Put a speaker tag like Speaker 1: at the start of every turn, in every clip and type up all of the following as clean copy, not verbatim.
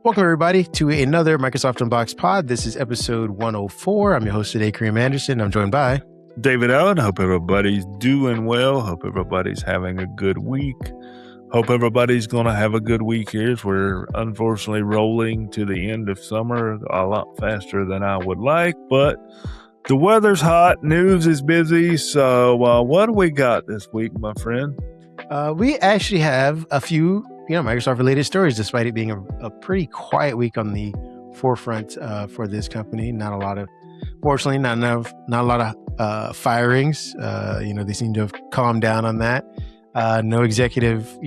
Speaker 1: Welcome, everybody, to another Microsoft Unboxed pod. This is episode 104. I'm your host today, Kareem Anderson. I'm joined by
Speaker 2: David Allen. Hope everybody's doing well. Hope everybody's having a good week. Hope everybody's going to have a good week here as we're unfortunately rolling to the end of summer a lot faster than I would like, but the weather's hot, news is busy, so what do we got this week, my friend?
Speaker 1: We actually have a few Microsoft-related stories, despite it being a pretty quiet week on the forefront for this company. Fortunately, not a lot of firings. They seem to have calmed down on that. No executive,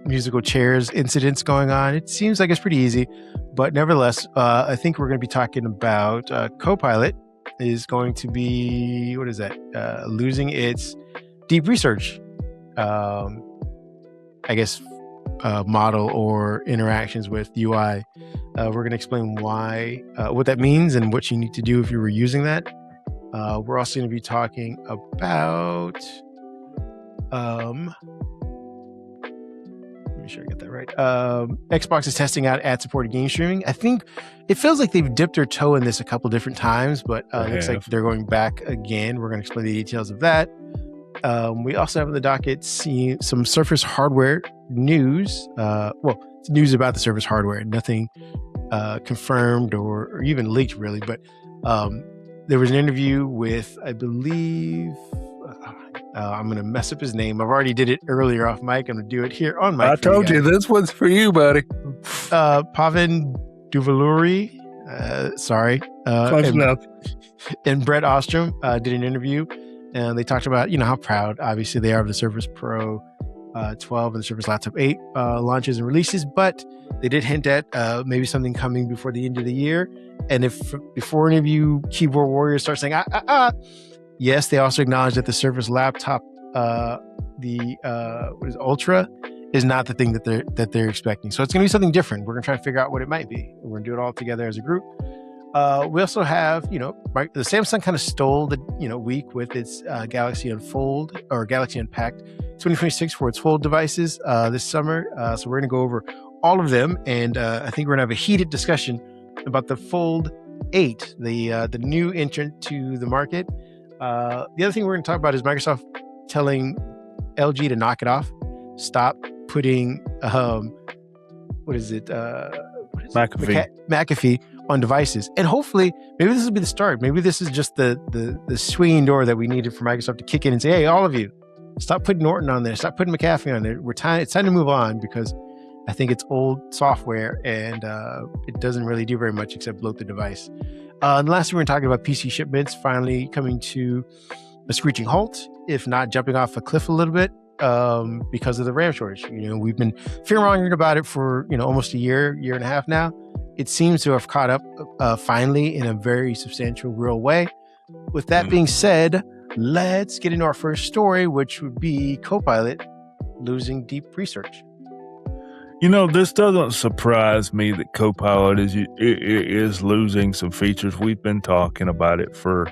Speaker 1: musical chairs incidents going on. It seems like it's pretty easy, but nevertheless, I think we're going to be talking about Copilot is going to be, losing its deep research, model or interactions with UI. We're going to explain what that means and what you need to do if you were using that. We're also going to be talking about, let me make sure I get that right. Xbox is testing out ad-supported game streaming. I think it feels like they've dipped their toe in this a couple different times, but it looks like they're going back again. We're going to explain the details of that. We also have on the docket some Surface hardware news. It's news about the Surface hardware. Nothing confirmed or even leaked, really. But there was an interview with, I believe, I'm going to mess up his name. I've already did it earlier off mic. I'm going to do it here on mic.
Speaker 2: I told you, this one's for you, buddy.
Speaker 1: Pavan Duvaluri. Sorry.
Speaker 2: Close enough.
Speaker 1: And Brett Ostrom did an interview. And they talked about, how proud, obviously, they are of the Surface Pro 12 and the Surface Laptop 8 launches and releases. But they did hint at maybe something coming before the end of the year. And before any of you keyboard warriors start saying, yes, they also acknowledge that the Surface Laptop, Ultra, is not the thing that they're expecting. So it's going to be something different. We're going to try to figure out what it might be. We're going to do it all together as a group. We also have, the Samsung kind of stole the, week with its Galaxy Unfold or Galaxy Unpacked 2026 for its Fold devices this summer. So we're going to go over all of them. And I think we're going to have a heated discussion about the Fold 8, the new entrant to the market. The other thing we're going to talk about is Microsoft telling LG to knock it off. Stop putting, McAfee on devices. And hopefully, maybe this will be the start. Maybe this is just the swinging door that we needed for Microsoft to kick in and say, hey, all of you, stop putting Norton on there. Stop putting McAfee on there. It's time to move on, because I think it's old software and it doesn't really do very much except bloat the device. And lastly, we're talking about PC shipments finally coming to a screeching halt, if not jumping off a cliff a little bit, because of the RAM shortage. We've been fear-mongering about it for almost a year and a half now. It seems to have caught up finally in a very substantial, real way. With that being said, let's get into our first story, which would be Copilot losing deep research.
Speaker 2: This doesn't surprise me that Copilot is losing some features. We've been talking about it for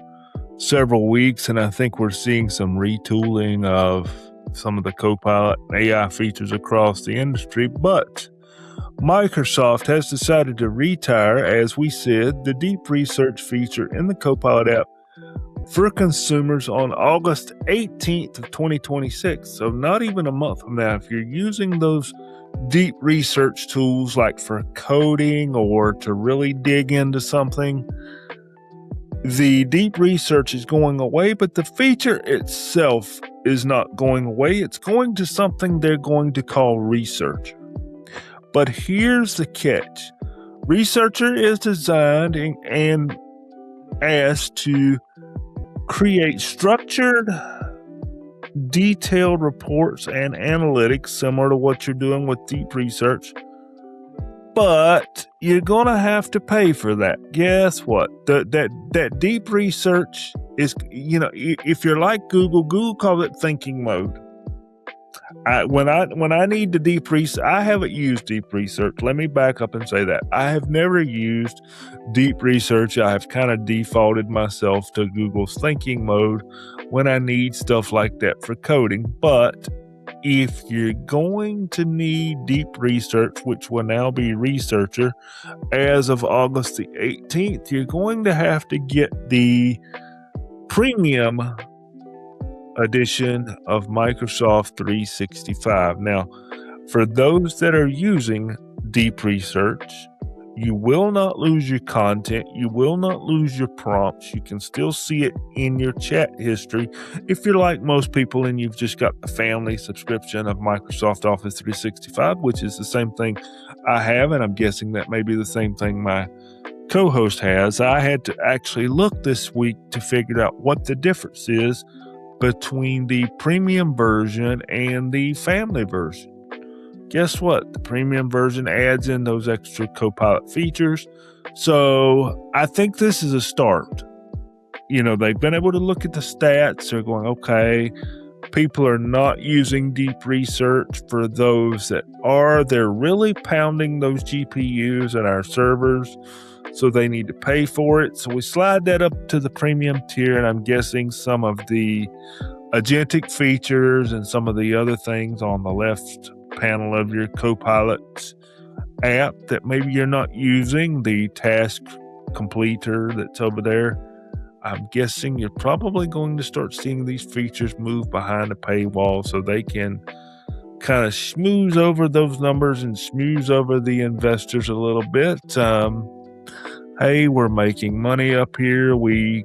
Speaker 2: several weeks, and I think we're seeing some retooling of some of the Copilot AI features across the industry. But Microsoft has decided to retire, as we said, the deep research feature in the Copilot app for consumers on August 18th of 2026. So not even a month from now. If you're using those deep research tools like for coding or to really dig into something, the deep research is going away, but the feature itself is not going away. It's going to something they're going to call research. But here's the catch. Researcher is designed and asked to create structured, detailed reports and analytics similar to what you're doing with deep research. But you're going to have to pay for that. Guess what? That deep research is, if you're like Google calls it thinking mode. When I need to deep research, I haven't used deep research. Let me back up and say that. I have never used deep research. I have kind of defaulted myself to Google's thinking mode when I need stuff like that for coding. But if you're going to need deep research, which will now be researcher, as of August the 18th, you're going to have to get the premium edition of Microsoft 365. Now, for those that are using deep research, you will not lose your content. You will not lose your prompts. You can still see it in your chat history. If you're like most people and you've just got the family subscription of Microsoft Office 365, which is the same thing I have, and I'm guessing that may be the same thing my co-host has, I had to actually look this week to figure out what the difference is between the premium version and the family version. Guess what? The premium version adds in those extra Copilot features. So I think this is a start. They've been able to look at the stats. They're going, okay, people are not using deep research. For those that are, they're really pounding those GPUs and our servers. So they need to pay for it. So we slide that up to the premium tier. And I'm guessing some of the agentic features and some of the other things on the left panel of your Copilot app that maybe you're not using, the task completer that's over there, I'm guessing you're probably going to start seeing these features move behind a paywall so they can kind of schmooze over those numbers and schmooze over the investors a little bit. Hey, we're making money up here. We,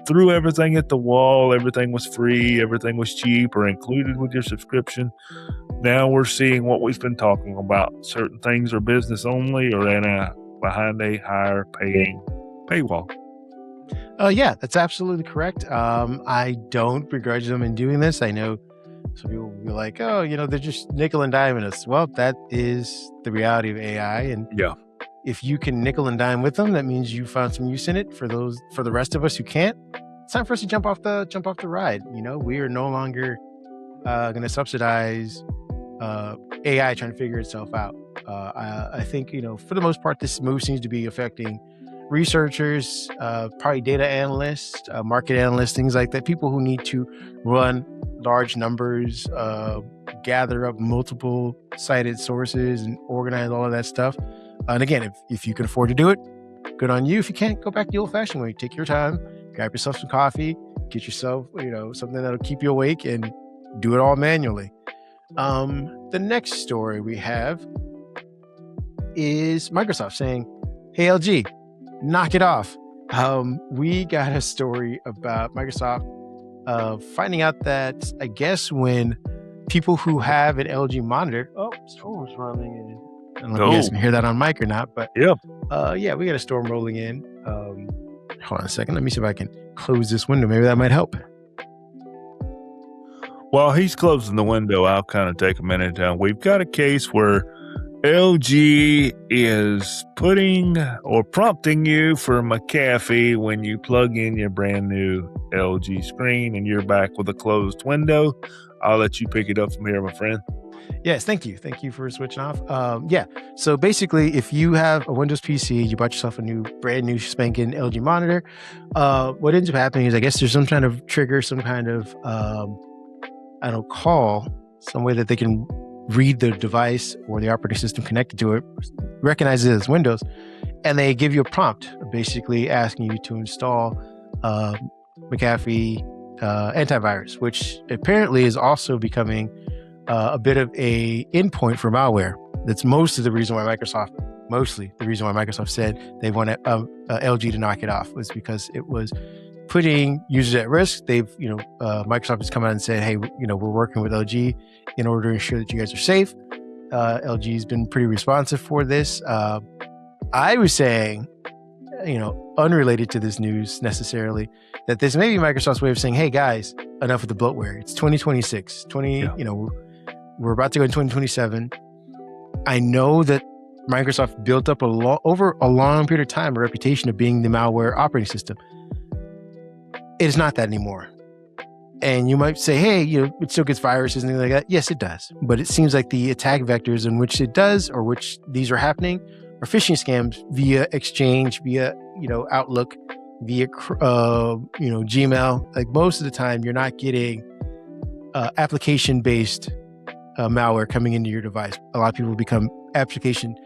Speaker 2: threw everything at the wall. Everything was free. Everything was cheap or included with your subscription. Now we're seeing what we've been talking about. Certain things are business only or behind a higher paying paywall.
Speaker 1: Yeah, that's absolutely correct. I don't begrudge them in doing this. I know some people will be like, oh, they're just nickel and diming us. Well, that is the reality of AI. And
Speaker 2: yeah,
Speaker 1: if you can nickel and dime with them, that means you found some use in it. For the rest of us who can't, it's time for us to jump off the ride. We are no longer going to subsidize AI trying to figure itself out. I think, for the most part, this move seems to be affecting researchers, probably data analysts, market analysts, things like that, people who need to run large numbers, gather up multiple cited sources and organize all of that stuff. And again, if you can afford to do it, good on you. If you can't, go back the old-fashioned way. Take your time, grab yourself some coffee, get yourself, something that'll keep you awake, and do it all manually. The next story we have is Microsoft saying, hey, LG, knock it off. We got a story about Microsoft finding out that, I guess, when people who have an LG monitor, storm's rolling in. I don't know if you guys can hear that on mic or not, but
Speaker 2: yeah,
Speaker 1: we got a storm rolling in. Hold on a second. Let me see if I can close this window. Maybe that might help.
Speaker 2: While he's closing the window, I'll kind of take a minute down. We've got a case where LG is putting or prompting you for McAfee when you plug in your brand new LG screen and you're back with a closed window. I'll let you pick it up from here, my friend.
Speaker 1: Yes, thank you. Thank you for switching off. So basically, if you have a Windows PC, you bought yourself a brand new spanking LG monitor, what ends up happening is, I guess there's some kind of trigger, some kind of, call, some way that they can read the device or the operating system connected to it, recognize it as Windows, and they give you a prompt, basically asking you to install McAfee antivirus, which apparently is also becoming a bit of a endpoint for malware. That's mostly the reason why Microsoft said they wanted LG to knock it off, was because it was putting users at risk. Microsoft has come out and said, hey, we're working with LG in order to ensure that you guys are safe. LG has been pretty responsive for this. I was saying, unrelated to this news necessarily, that this may be Microsoft's way of saying, hey guys, enough with the bloatware. It's 2026, we're about to go in 2027. I know that Microsoft built up over a long period of time a reputation of being the malware operating system. It is not that anymore. And you might say, hey, it still gets viruses and things like that. Yes, it does. But it seems like the attack vectors in which it does, or which these are happening, are phishing scams via Exchange, via, Outlook, via, Gmail. Like, most of the time, you're not getting application-based malware coming into your device. A lot of people become application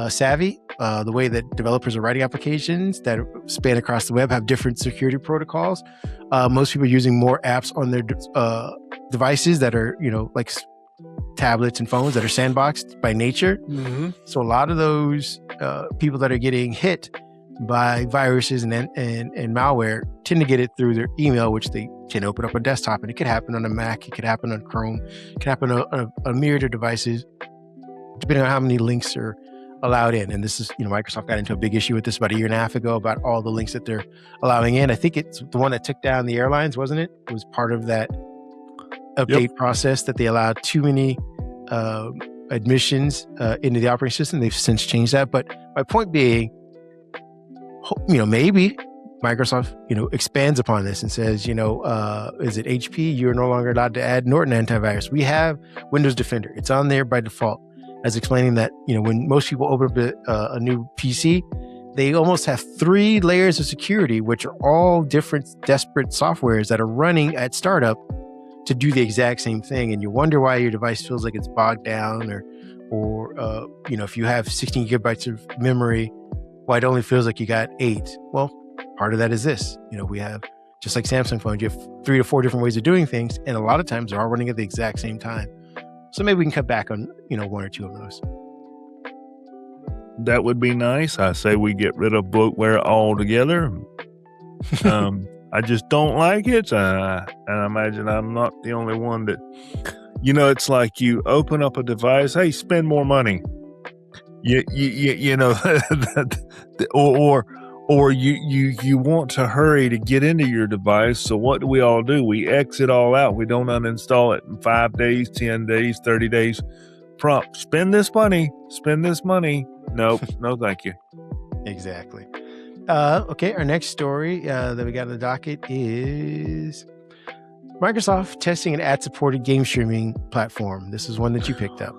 Speaker 1: savvy. The way that developers are writing applications that span across the web have different security protocols. Most people are using more apps on their devices that are, like tablets and phones that are sandboxed by nature.
Speaker 2: Mm-hmm.
Speaker 1: So a lot of those people that are getting hit by viruses and malware tend to get it through their email, which they can open up on desktop. And it could happen on a Mac, it could happen on Chrome, it could happen on a myriad of devices, depending on how many links are allowed in. And this is, Microsoft got into a big issue with this about a year and a half ago about all the links that they're allowing in. I think it's the one that took down the airlines, wasn't it? It was part of that update process that they allowed too many admissions into the operating system. They've since changed that. But my point being, maybe Microsoft, expands upon this and says, is it HP? You're no longer allowed to add Norton antivirus. We have Windows Defender. It's on there by default. As explaining that, when most people open up a new PC, they almost have 3 layers of security, which are all different desperate softwares that are running at startup to do the exact same thing. And you wonder why your device feels like it's bogged down or if you have 16 gigabytes of memory, why it only feels like you got 8. Well, part of that is this. We have, just like Samsung phones, you have 3 to 4 different ways of doing things. And a lot of times they're all running at the exact same time. So maybe we can cut back on, 1 or 2 of those.
Speaker 2: That would be nice. I say we get rid of bloatware altogether. I just don't like it. And I imagine I'm not the only one that, it's like you open up a device. Hey, spend more money. Or you want to hurry to get into your device. So what do? We exit all out. We don't uninstall it in 5 days, 10 days, 30 days. Prompt, spend this money. Nope, no thank you.
Speaker 1: Exactly. Okay, our next story that we got on the docket is Microsoft testing an ad-supported game streaming platform. This is one that you picked up.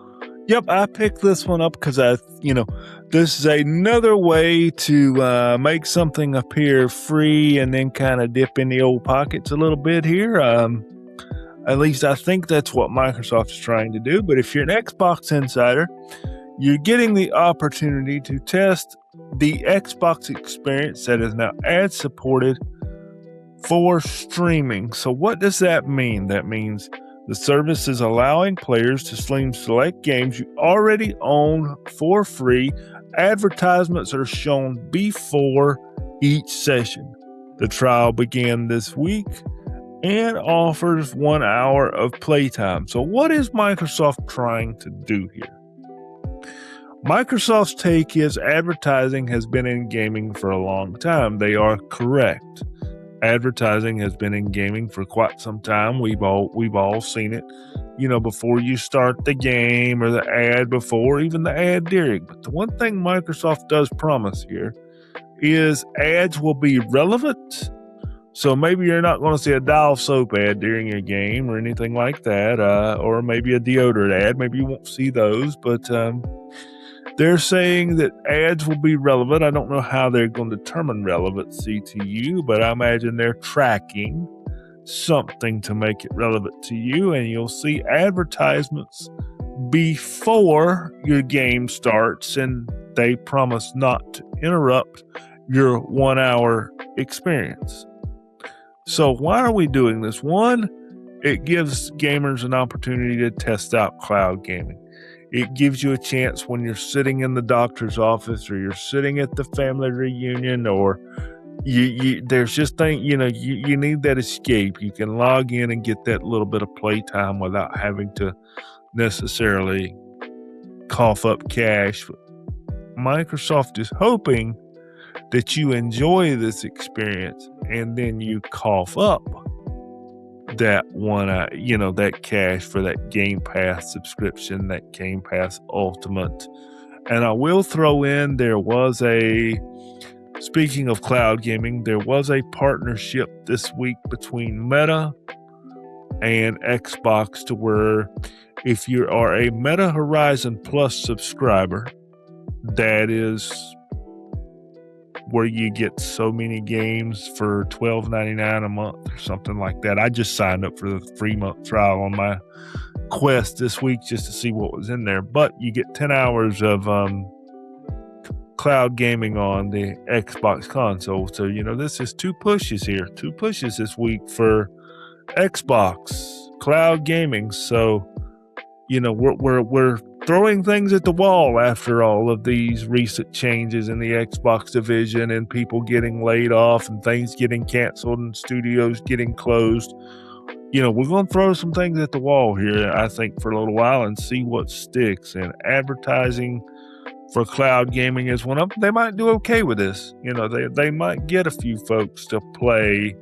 Speaker 2: Yep, I picked this one up because this is another way to make something appear free and then kind of dip in the old pockets a little bit here. At least I think that's what Microsoft is trying to do. But if you're an Xbox insider, you're getting the opportunity to test the Xbox experience that is now ad-supported for streaming. So what does that mean? That means the service is allowing players to stream select games you already own for free. Advertisements are shown before each session. The trial began this week and offers 1 hour of playtime. So what is Microsoft trying to do here? Microsoft's take is advertising has been in gaming for a long time. They are correct. Advertising has been in gaming for quite some time. We've all seen it, before you start the game or the ad before, even the ad during. But the one thing Microsoft does promise here is ads will be relevant. So maybe you're not going to see a Dial soap ad during a game or anything like that, or maybe a deodorant ad. Maybe you won't see those, but they're saying that ads will be relevant. I don't know how they're going to determine relevancy to you, but I imagine they're tracking something to make it relevant to you, and you'll see advertisements before your game starts, and they promise not to interrupt your 1 hour experience. So why are we doing this? One, it gives gamers an opportunity to test out cloud gaming. It gives you a chance when you're sitting in the doctor's office or you're sitting at the family reunion or there's just things, you need that escape. You can log in and get that little bit of playtime without having to necessarily cough up cash. Microsoft is hoping that you enjoy this experience and then you cough up that that cash for that Game Pass subscription, that Game Pass Ultimate. And I will throw in, speaking of cloud gaming, there was a partnership this week between Meta and Xbox to where if you are a Meta Horizon Plus subscriber, that is where you get so many games for $12.99 a month or something like that. I just signed up for the 3-month trial on my quest this week just to see what was in there. But you get 10 hours of cloud gaming on the Xbox console. So, this is 2 pushes here. 2 pushes this week for Xbox cloud gaming. So, we're throwing things at the wall after all of these recent changes in the Xbox division and people getting laid off and things getting canceled and studios getting closed. We're going to throw some things at the wall here, I think, for a little while and see what sticks. And advertising for cloud gaming is one of them. They might do okay with this. They might get a few folks to play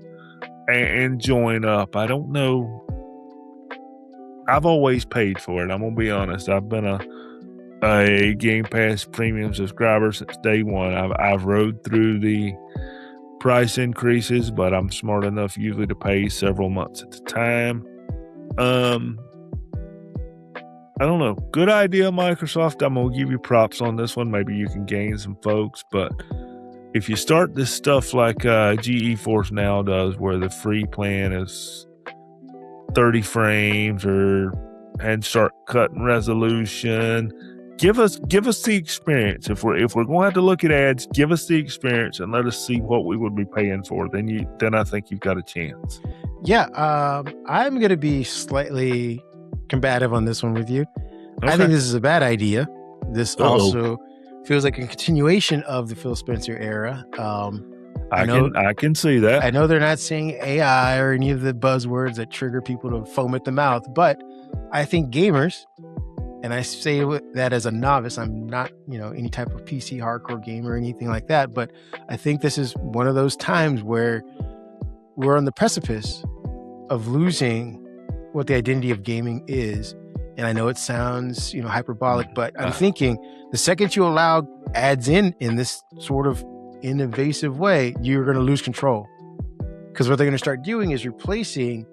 Speaker 2: and join up. I don't know. I've always paid for it. I'm going to be honest. I've been a Game Pass premium subscriber since day one. I've rode through the price increases, but I'm smart enough usually to pay several months at a time. I don't know. Good idea, Microsoft. I'm going to give you props on this one. Maybe you can gain some folks, but if you start this stuff like GeForce Now does, where the free plan is 30 frames and start cutting resolution, give us the experience. If we're going to have to look at ads, give us the experience and let us see what we would be paying for. Then I think you've got a chance.
Speaker 1: Yeah, I'm going to be slightly combative on this one with you.
Speaker 2: Okay.
Speaker 1: I think this is a bad idea. This also feels like a continuation of the Phil Spencer era.
Speaker 2: I can see that.
Speaker 1: I know they're not saying AI or any of the buzzwords that trigger people to foam at the mouth, but I think gamers, and I say that as a novice, I'm not, any type of PC hardcore gamer or anything like that, but I think this is one of those times where we're on the precipice of losing what the identity of gaming is. And I know it sounds, hyperbolic, but I'm thinking the second you allow ads in this sort of invasive way, you're going to lose control. Because what they're going to start doing is replacing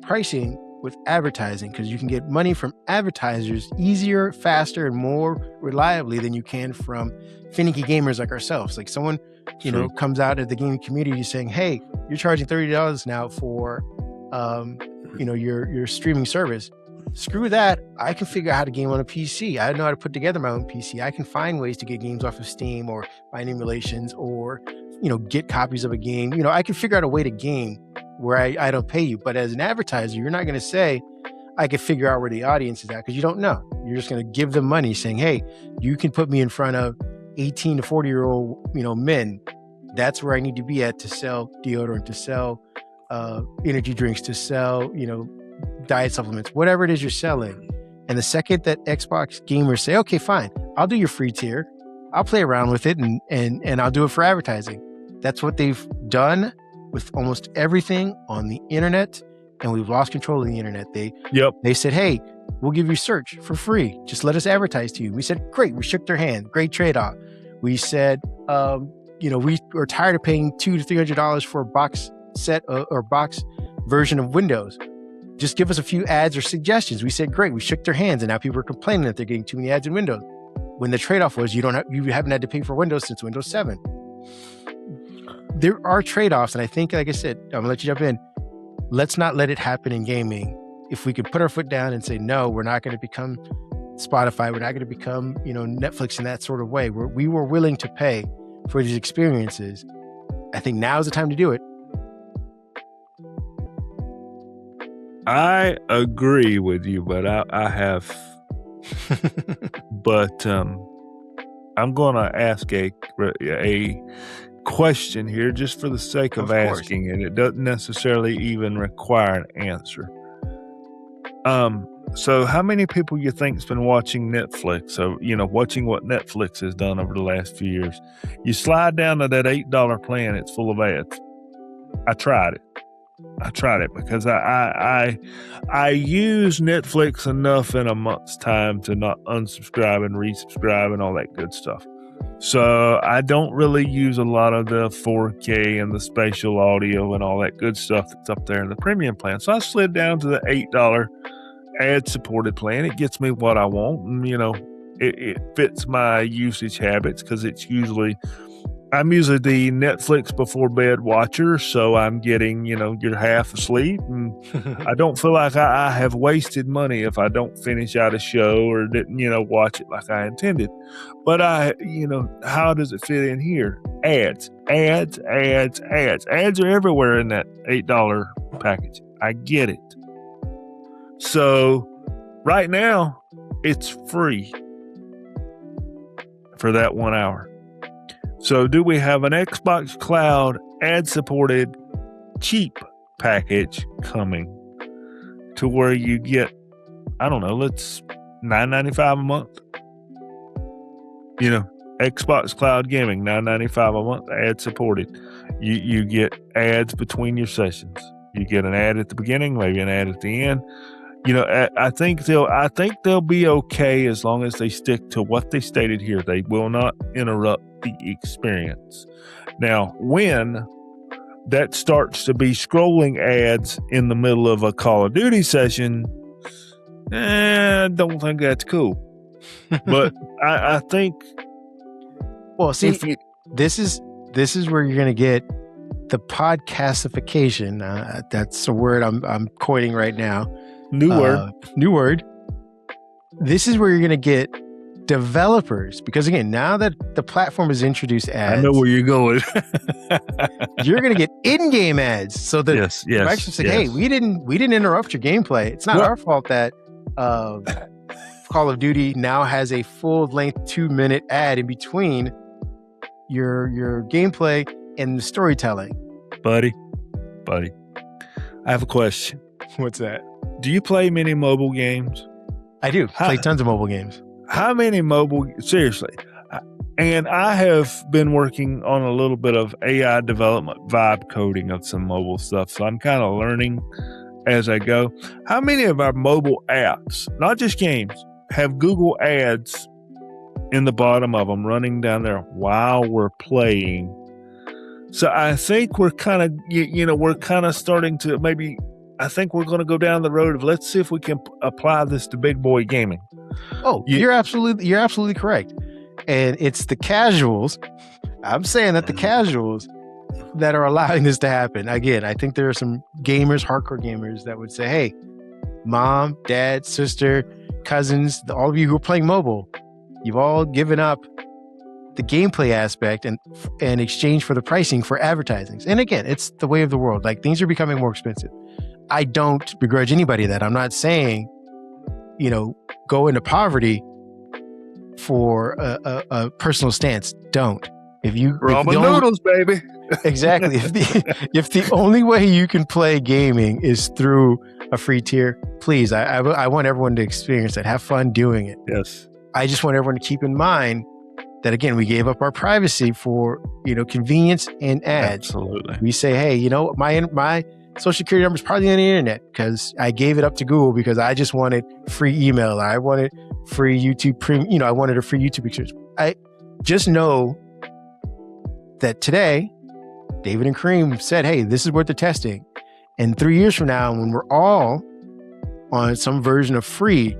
Speaker 1: pricing with advertising, because you can get money from advertisers easier, faster, and more reliably than you can from finicky gamers like ourselves. Like someone, comes out of the gaming community saying, hey, you're charging $30 now for, your streaming service. Screw that. I can figure out how to game on a PC. I know how to put together my own PC. I can find ways to get games off of Steam or find emulations or, get copies of a game. I can figure out a way to game where I don't pay you. But as an advertiser, you're not going to say, I can figure out where the audience is at, because you don't know. You're just going to give them money saying, hey, you can put me in front of 18 to 40-year-old, men. That's where I need to be at to sell deodorant, to sell energy drinks, to sell, diet supplements, whatever it is you're selling. And the second that Xbox gamers say, okay, fine, I'll do your free tier, I'll play around with it and I'll do it for advertising. That's what they've done with almost everything on the internet, and we've lost control of the internet. They said, hey, we'll give you search for free. Just let us advertise to you. We said, great. We shook their hand. Great trade-off. We said, we are tired of paying $200 to $300 for a box set or box version of Windows. Just give us a few ads or suggestions. We said, great. We shook their hands, and now people are complaining that they're getting too many ads in Windows. When the trade-off was you haven't had to pay for Windows since Windows 7. There are trade-offs, and I think, like I said, I'm gonna let you jump in. Let's not let it happen in gaming. If we could put our foot down and say, no, we're not going to become Spotify, we're not going to become, Netflix in that sort of way, where we were willing to pay for these experiences. I think now is the time to do it.
Speaker 2: I agree with you, but I have, but I'm going to ask a question here just for the sake of asking, and it doesn't necessarily even require an answer. So how many people you think's been watching Netflix? So, watching what Netflix has done over the last few years. You slide down to that $8 plan, it's full of ads. I tried it because I use Netflix enough in a month's time to not unsubscribe and resubscribe and all that good stuff. So I don't really use a lot of the 4K and the spatial audio and all that good stuff that's up there in the premium plan. So I slid down to the $8 ad-supported plan. It gets me what I want, and it fits my usage habits, because it's usually I'm usually the Netflix before bed watcher, so I'm getting, you're half asleep, and I don't feel like I have wasted money if I don't finish out a show or didn't, watch it like I intended. But how does it fit in here? Ads are everywhere in that $8 package. I get it. So right now it's free for that 1 hour. So do we have an Xbox Cloud ad-supported cheap package coming to where you get, I don't know, let's $9.95 a month? Xbox Cloud Gaming, $9.95 a month, ad-supported. You get ads between your sessions. You get an ad at the beginning, maybe an ad at the end. I think they'll be okay as long as they stick to what they stated here. They will not interrupt the experience. Now, when that starts to be scrolling ads in the middle of a Call of Duty session, I don't think that's cool. But I think,
Speaker 1: well, see, this is where you're going to get the podcastification. That's a word I'm coining right now. New word. This is where you're going to get developers, because again, now that the platform has introduced ads,
Speaker 2: I know where you're going.
Speaker 1: You're going to get in-game ads. So that Microsoft's like, hey, we didn't interrupt your gameplay. It's not our fault that Call of Duty now has a full-length 2-minute ad in between your gameplay and the storytelling.
Speaker 2: Buddy, I have a question.
Speaker 1: What's that?
Speaker 2: Do you play many mobile games?
Speaker 1: I do. Play tons of mobile games.
Speaker 2: How many seriously? And I have been working on a little bit of AI development, vibe coding of some mobile stuff. So I'm kind of learning as I go. How many of our mobile apps, not just games, have Google ads in the bottom of them running down there while we're playing? So I think we're kind of, starting to maybe, I think we're going to go down the road of let's see if we can apply this to big boy gaming.
Speaker 1: Oh, you're absolutely correct. And it's the casuals. I'm saying that the casuals that are allowing this to happen. Again, I think there are some gamers, hardcore gamers, that would say, hey, mom, dad, sister, cousins, all of you who are playing mobile, you've all given up the gameplay aspect and in exchange for the pricing for advertising. And again, it's the way of the world. Like, things are becoming more expensive. I don't begrudge anybody that. I'm not saying, go into poverty for a personal stance. Don't.
Speaker 2: Ramen noodles, baby.
Speaker 1: Exactly. If the only way you can play gaming is through a free tier, please, I want everyone to experience that. Have fun doing it.
Speaker 2: Yes.
Speaker 1: I just want everyone to keep in mind that, again, we gave up our privacy for, convenience and ads.
Speaker 2: Absolutely. We
Speaker 1: say, hey, my social security number is probably on the internet because I gave it up to Google because I just wanted free email. I wanted free YouTube premium. I wanted a free YouTube experience. I just know that today, David and Kareem said, hey, this is what they're testing. And 3 years from now, when we're all on some version of free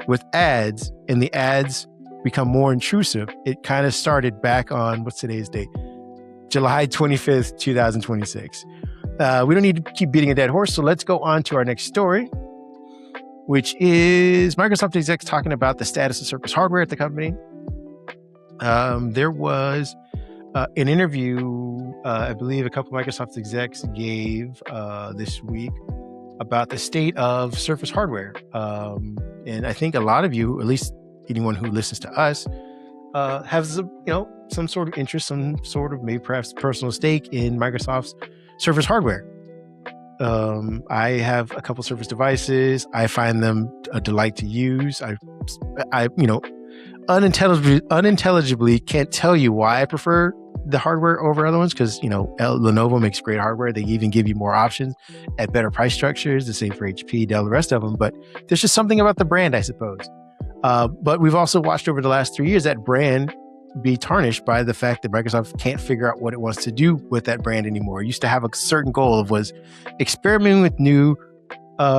Speaker 1: with ads and the ads become more intrusive, it kind of started back on, what's today's date? July 25th, 2026. We don't need to keep beating a dead horse, so let's go on to our next story, which is Microsoft execs talking about the status of Surface hardware at the company. There was an interview, I believe a couple of Microsoft execs gave this week about the state of Surface hardware. And I think a lot of you, at least anyone who listens to us, has some sort of interest, some sort of maybe perhaps personal stake in Microsoft's Surface hardware. I have a couple Surface devices. I find them a delight to use. I unintelligibly can't tell you why I prefer the hardware over other ones, because Lenovo makes great hardware. They even give you more options at better price structures. The same for HP, Dell, the rest of them. But there's just something about the brand, I suppose. But we've also watched over the last 3 years that brand be tarnished by the fact that Microsoft can't figure out what it wants to do with that brand anymore. It used to have a certain goal of was experimenting with new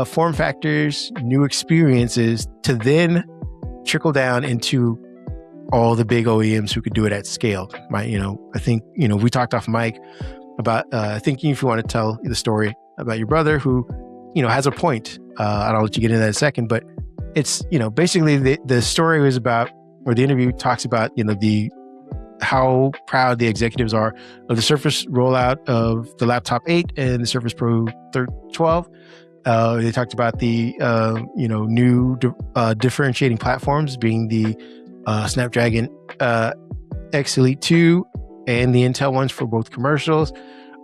Speaker 1: form factors, new experiences to then trickle down into all the big OEMs who could do it at scale. I think, we talked off mic about, I think if you want to tell the story about your brother who, has a point, and I'll let you get into that in a second, but it's, basically the story was about, or the interview talks about, how proud the executives are of the Surface rollout of the Laptop 8 and the Surface Pro 12. They talked about the new differentiating platforms being the Snapdragon X Elite 2 and the Intel ones for both commercials.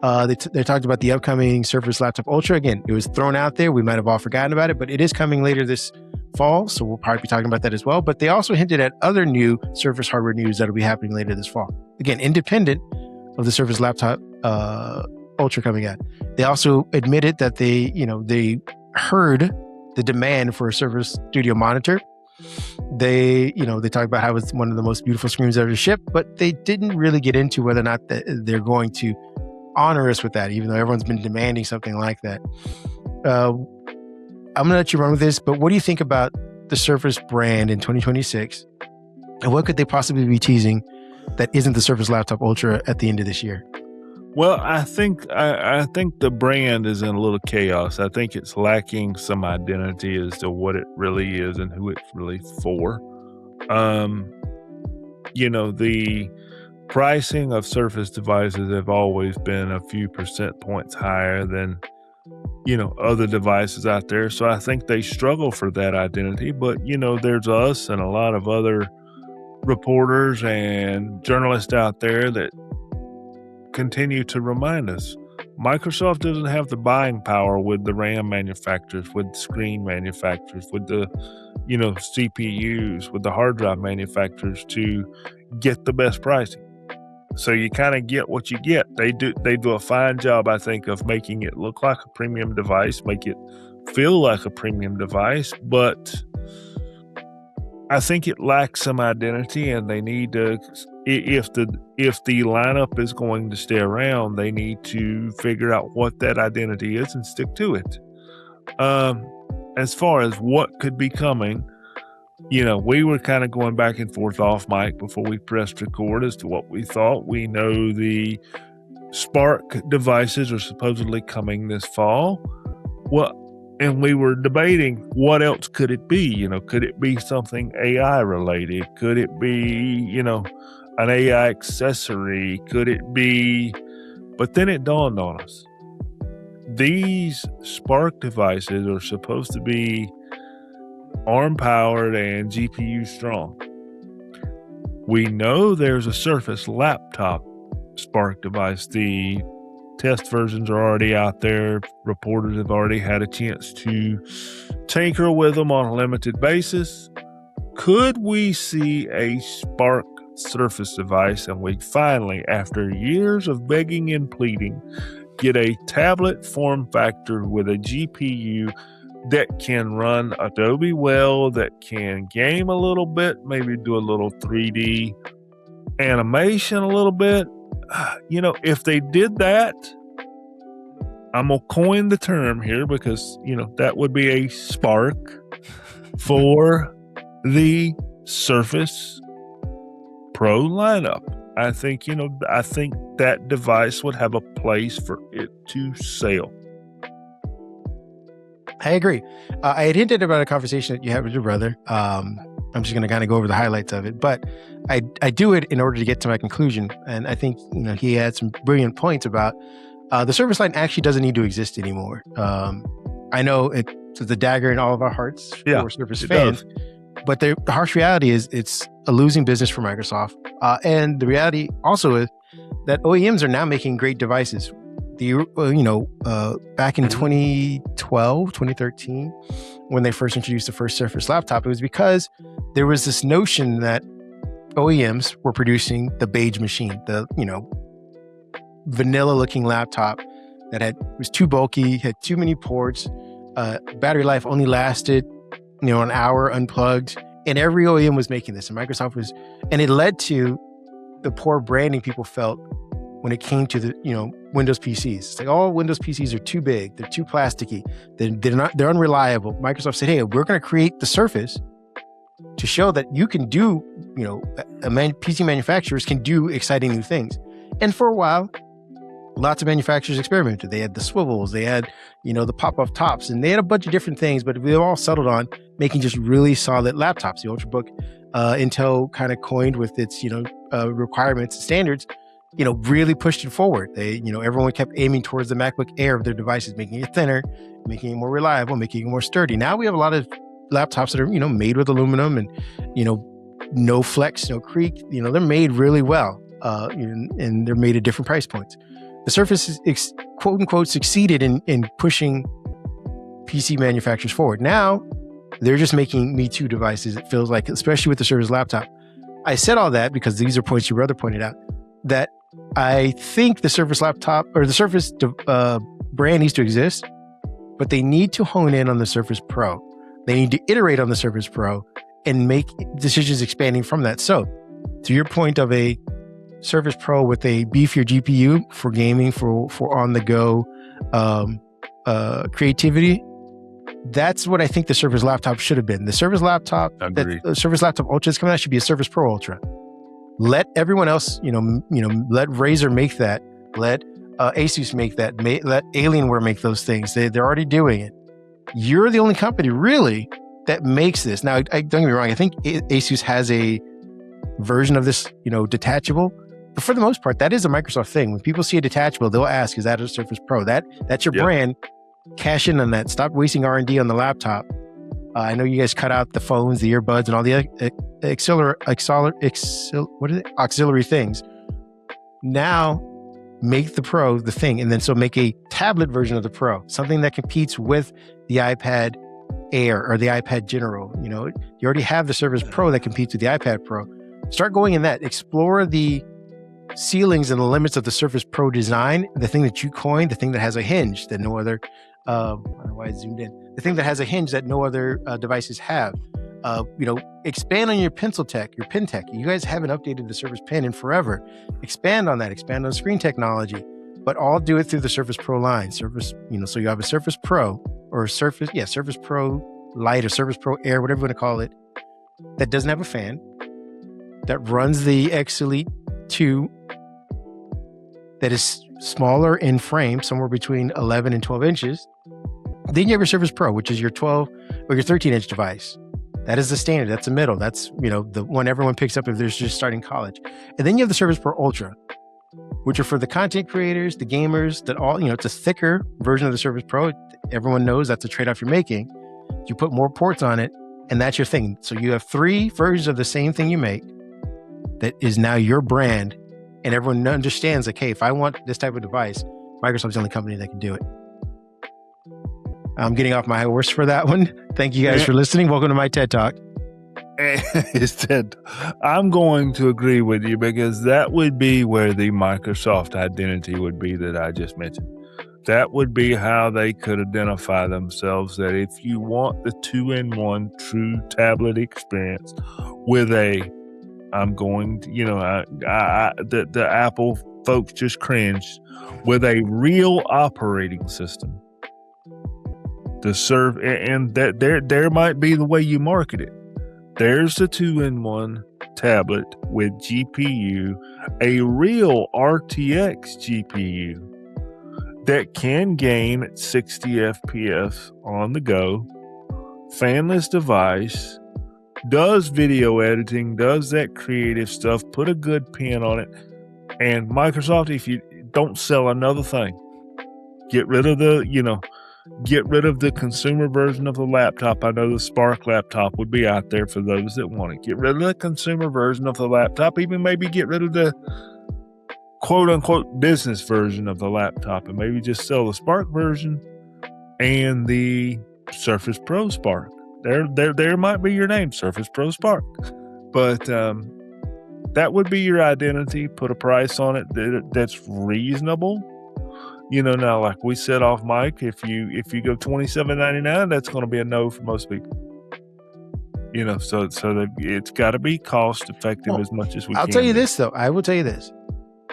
Speaker 1: They talked about the upcoming Surface Laptop Ultra. Again, it was thrown out there. We might have all forgotten about it, but it is coming later this fall, so we'll probably be talking about that as well. But they also hinted at other new Surface hardware news that'll be happening later this fall. Again, independent of the Surface Laptop Ultra coming out. They also admitted that they heard the demand for a Surface Studio monitor. They talked about how it's one of the most beautiful screens ever shipped, but they didn't really get into whether or not they're going to honor us with that, even though everyone's been demanding something like that. I'm going to let you run with this, but what do you think about the Surface brand in 2026? And what could they possibly be teasing that isn't the Surface Laptop Ultra at the end of this year?
Speaker 2: Well, I think the brand is in a little chaos. I think it's lacking some identity as to what it really is and who it's really for. The pricing of Surface devices have always been a few percent points higher than other devices out there. So I think they struggle for that identity. But, there's us and a lot of other reporters and journalists out there that continue to remind us Microsoft doesn't have the buying power with the RAM manufacturers, with the screen manufacturers, with the, CPUs, with the hard drive manufacturers to get the best pricing. So you kind of get what you get. They do a fine job, I think, of making it look like a premium device, make it feel like a premium device, but I think it lacks some identity, and they need to, if the lineup is going to stay around, they need to figure out what that identity is and stick to it. As far as what could be coming, we were kind of going back and forth off mic before we pressed record as to what we thought. We know the Spark devices are supposedly coming this fall. And we were debating what else could it be? Could it be something AI related? Could it be, an AI accessory? Could it be? But then it dawned on us. These Spark devices are supposed to be ARM powered and GPU strong. We know there's a Surface laptop Spark device. The test versions are already out there. Reporters have already had a chance to tinker with them on a limited basis. Could we see a Spark Surface device and we finally, after years of begging and pleading, get a tablet form factor with a GPU that can run Adobe well, that can game a little bit, maybe do a little 3D animation a little bit? If they did that, I'm going to coin the term here because, that would be a spark for the Surface Pro lineup. I think that device would have a place for it to sell.
Speaker 1: I agree. I had hinted about a conversation that you had with your brother. I'm just going to kind of go over the highlights of it, but I do it in order to get to my conclusion. And I think, he had some brilliant points about the Surface line actually doesn't need to exist anymore. I know it's the dagger in all of our hearts for Surface fans, but the harsh reality is it's a losing business for Microsoft. And the reality also is that OEMs are now making great devices. Back in 2012, 2013, when they first introduced the first Surface laptop, it was because there was this notion that OEMs were producing the beige machine, the, vanilla looking laptop that was too bulky, had too many ports, battery life only lasted, an hour unplugged. And every OEM was making this, and Microsoft was, and it led to the poor branding people felt when it came to the, Windows PCs. It's like, all Windows PCs are too big, they're too plasticky, they're unreliable. Microsoft said, hey, we're going to create the Surface to show that you can do PC manufacturers can do exciting new things. And for a while, lots of manufacturers experimented. They had the swivels, they had, the pop-up tops, and they had a bunch of different things, but they all settled on making just really solid laptops. The Ultrabook, Intel kind of coined with its, requirements and standards, really pushed it forward. They, everyone kept aiming towards the MacBook Air of their devices, making it thinner, making it more reliable, making it more sturdy. Now we have a lot of laptops that are, made with aluminum and, no flex, no creak. They're made really well, and they're made at different price points. The Surface is, quote unquote, succeeded in pushing PC manufacturers forward. Now they're just making Me Too devices. It feels like, especially with the Surface laptop. I said all that because these are points your brother pointed out, that I think the Surface laptop or the Surface brand needs to exist, but they need to hone in on the Surface Pro. They need to iterate on the Surface Pro and make decisions expanding from that. So to your point of a Surface Pro with a beefier GPU for gaming, for on-the-go creativity, that's what I think the Surface laptop should have been. The Surface laptop, the Surface Laptop Ultra is coming out, should be a Surface Pro Ultra. Let everyone else, let Razer make that. Let Asus make that. Let Alienware make those things. They're already doing it. You're the only company really that makes this. Now, don't get me wrong. I think Asus has a version of this, detachable. But for the most part, that is a Microsoft thing. When people see a detachable, they'll ask, is that a Surface Pro? That's your brand. Cash in on that. Stop wasting R&D on the laptop. I know you guys cut out the phones, the earbuds, and all the auxiliary things. Now, make the Pro the thing, and then so make a tablet version of the Pro, something that competes with the iPad Air or the iPad General. You already have the Surface Pro that competes with the iPad Pro. Start going in that. Explore the ceilings and the limits of the Surface Pro design, the thing that you coined, the thing that has a hinge that no other, I don't know why I zoomed in, the thing that has a hinge that no other devices have. Expand on your pencil tech, your pen tech. You guys haven't updated the Surface Pen in forever. Expand on that, expand on screen technology, but all do it through the Surface Pro line. Surface, so you have a Surface Pro or Surface Pro Lite or Surface Pro Air, whatever you want to call it, that doesn't have a fan, that runs the X Elite 2, that is smaller in frame, somewhere between 11 and 12 inches. Then you have your Surface Pro, which is your 12 or your 13-inch device. That is the standard. That's the middle. That's, the one everyone picks up if they're just starting college. And then you have the Surface Pro Ultra, which are for the content creators, the gamers, that all, it's a thicker version of the Surface Pro. Everyone knows that's a trade-off you're making. You put more ports on it, and that's your thing. So you have 3 versions of the same thing you make that is now your brand, and everyone understands, like, hey, if I want this type of device, Microsoft's the only company that can do it. I'm getting off my high horse for that one. Thank you guys for listening. Welcome to my TED Talk.
Speaker 2: I'm going to agree with you, because that would be where the Microsoft identity would be that I just mentioned. That would be how they could identify themselves, that if you want the 2-in-1 true tablet experience with I'm going to, the Apple folks just cringed, with a real operating system to serve, and that there might be the way you market it. There's the 2-in-1 tablet with GPU, a real RTX GPU that can game at 60 FPS on the go, fanless device, does video editing, does that creative stuff, put a good pen on it. And Microsoft, if you don't sell another thing, get rid of the consumer version of the laptop. I know the Spark laptop would be out there for those that want it. Get rid of the consumer version of the laptop, even maybe get rid of the quote unquote business version of the laptop, and maybe just sell the Spark version and the Surface Pro Spark. There might be your name, Surface Pro Spark. But that would be your identity. Put a price on it that's reasonable. Now, like we said off mic, if you go $27.99, that's going to be a no for most people. So it's got to be cost effective as much as we can.
Speaker 1: I'll tell you this, though. I will tell you this.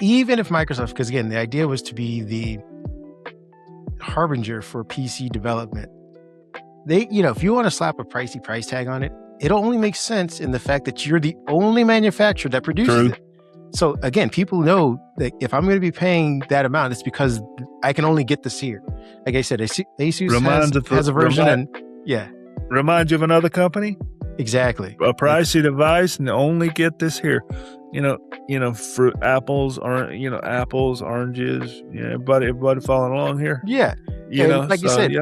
Speaker 1: Even if Microsoft, because again, the idea was to be the harbinger for PC development. If you want to slap a pricey price tag on it, it'll only make sense in the fact that you're the only manufacturer that produces it. So again, people know that if I'm going to be paying that amount, it's because I can only get this here. Like I said, Asus has a version,
Speaker 2: Remind you of another company?
Speaker 1: Exactly.
Speaker 2: A pricey device and only get this here. Fruit, apples, oranges, everybody following along here.
Speaker 1: Yeah. You said,